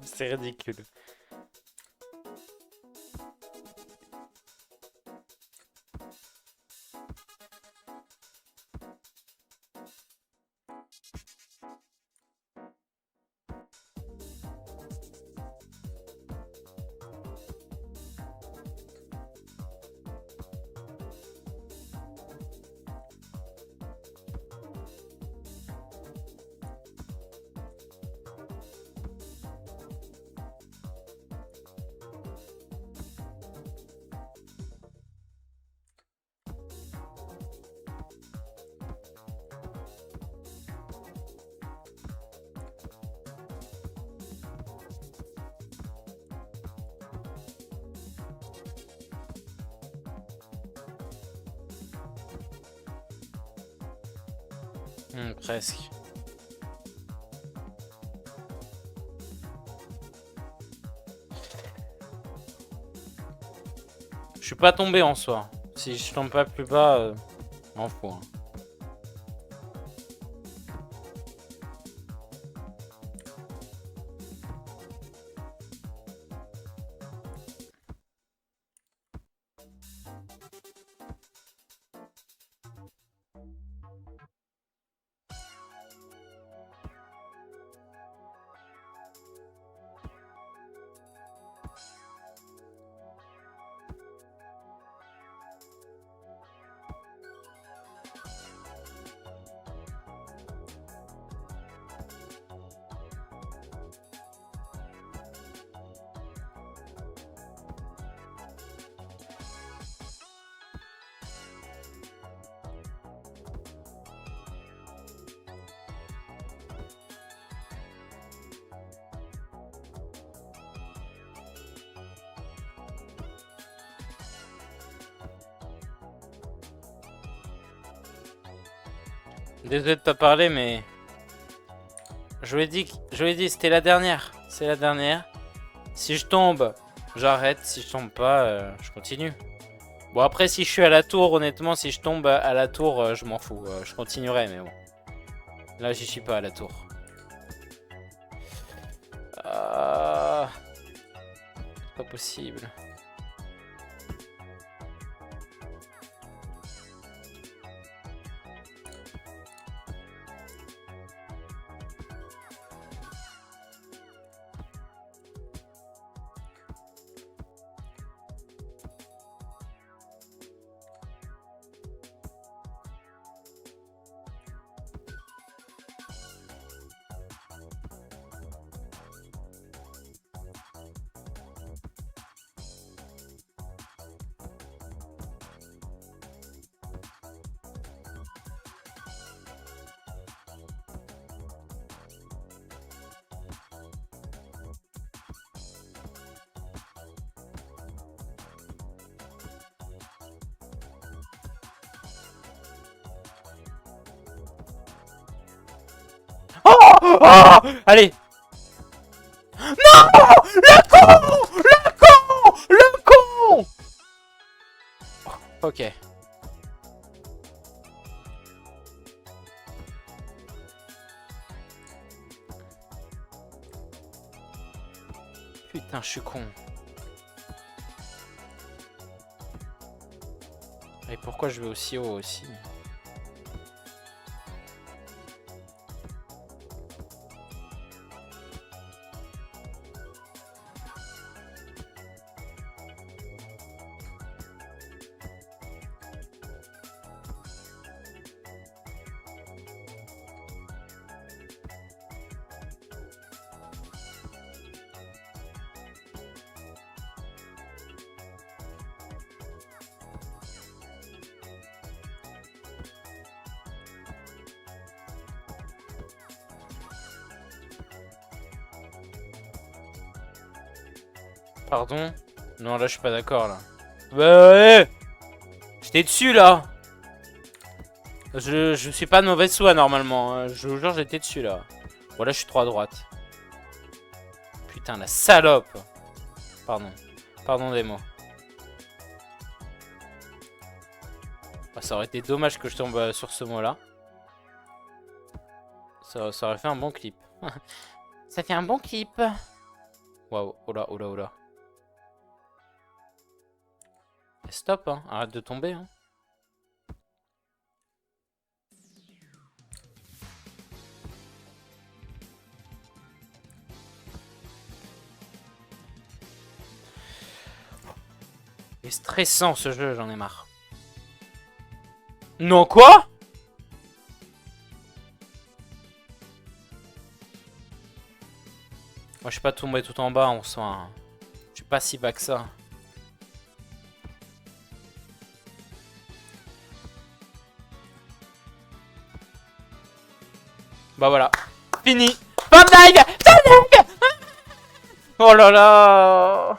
C'est ridicule. Presque. Je suis pas tombé en soi. Si je tombe pas plus bas, m'en fous. Hein. Désolé de pas parler, mais je lui ai dit, c'était la dernière. C'est la dernière. Si je tombe, j'arrête. Si je tombe pas, je continue. Bon, après, si je suis à la tour, honnêtement, si je tombe à la tour, je m'en fous. Je continuerai, mais bon. Là, j'y suis pas à la tour. Pas possible. Oh, allez. Non, le con, le con, le con. Ok. Putain, je suis con. Et pourquoi je vais aussi haut aussi? Pardon? Non, là, je suis pas d'accord, là. Ouais! J'étais dessus, là! Je suis pas de mauvaise foi, normalement. Hein. Je vous jure, j'étais dessus, là. Voilà, je suis trop à droite. Putain, la salope! Pardon. Pardon des mots. Ah, ça aurait été dommage que je tombe sur ce mot-là. Ça aurait fait un bon clip. Ça fait un bon clip. Waouh, oh là, oh là, oh là. Stop, hein. Arrête de tomber. Hein. Il est stressant ce jeu, j'en ai marre. Non, quoi? Moi, je suis pas tombé tout en bas en soi. Hein. Je suis pas si bas que ça. Bah voilà. Fini. Fin de live. Fin de live. Oh là là.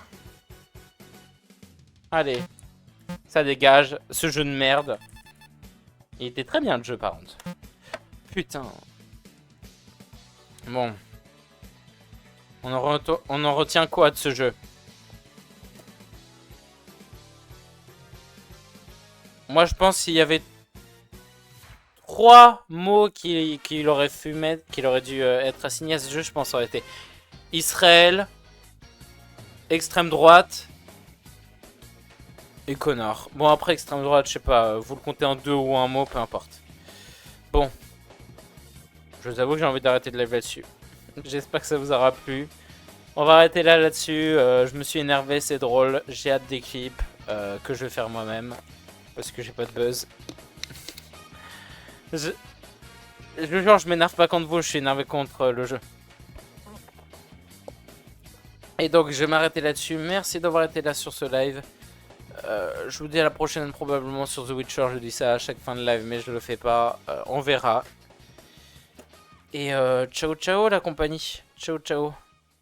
Allez. Ça dégage. Ce jeu de merde. Il était très bien le jeu par contre. Putain. Bon. On en retient quoi de ce jeu? Moi je pense qu'il y avait 3 mots qu'il aurait dû être assignés à ce jeu, je pense ça aurait été Israël, extrême droite et connard. Bon après extrême droite, je sais pas, vous le comptez en 2 ou un mot, peu importe. Bon. Je vous avoue que j'ai envie d'arrêter de live là-dessus. J'espère que ça vous aura plu. On va arrêter là-dessus. Je me suis énervé, c'est drôle. J'ai hâte des clips que je vais faire moi-même. Parce que j'ai pas de buzz. Je vous jure, je m'énerve pas contre vous, je suis énervé contre le jeu. Et donc, je vais m'arrêter là-dessus. Merci d'avoir été là sur ce live. Je vous dis à la prochaine, probablement sur The Witcher. Je dis ça à chaque fin de live, mais je le fais pas. On verra. Et ciao ciao la compagnie. Ciao ciao.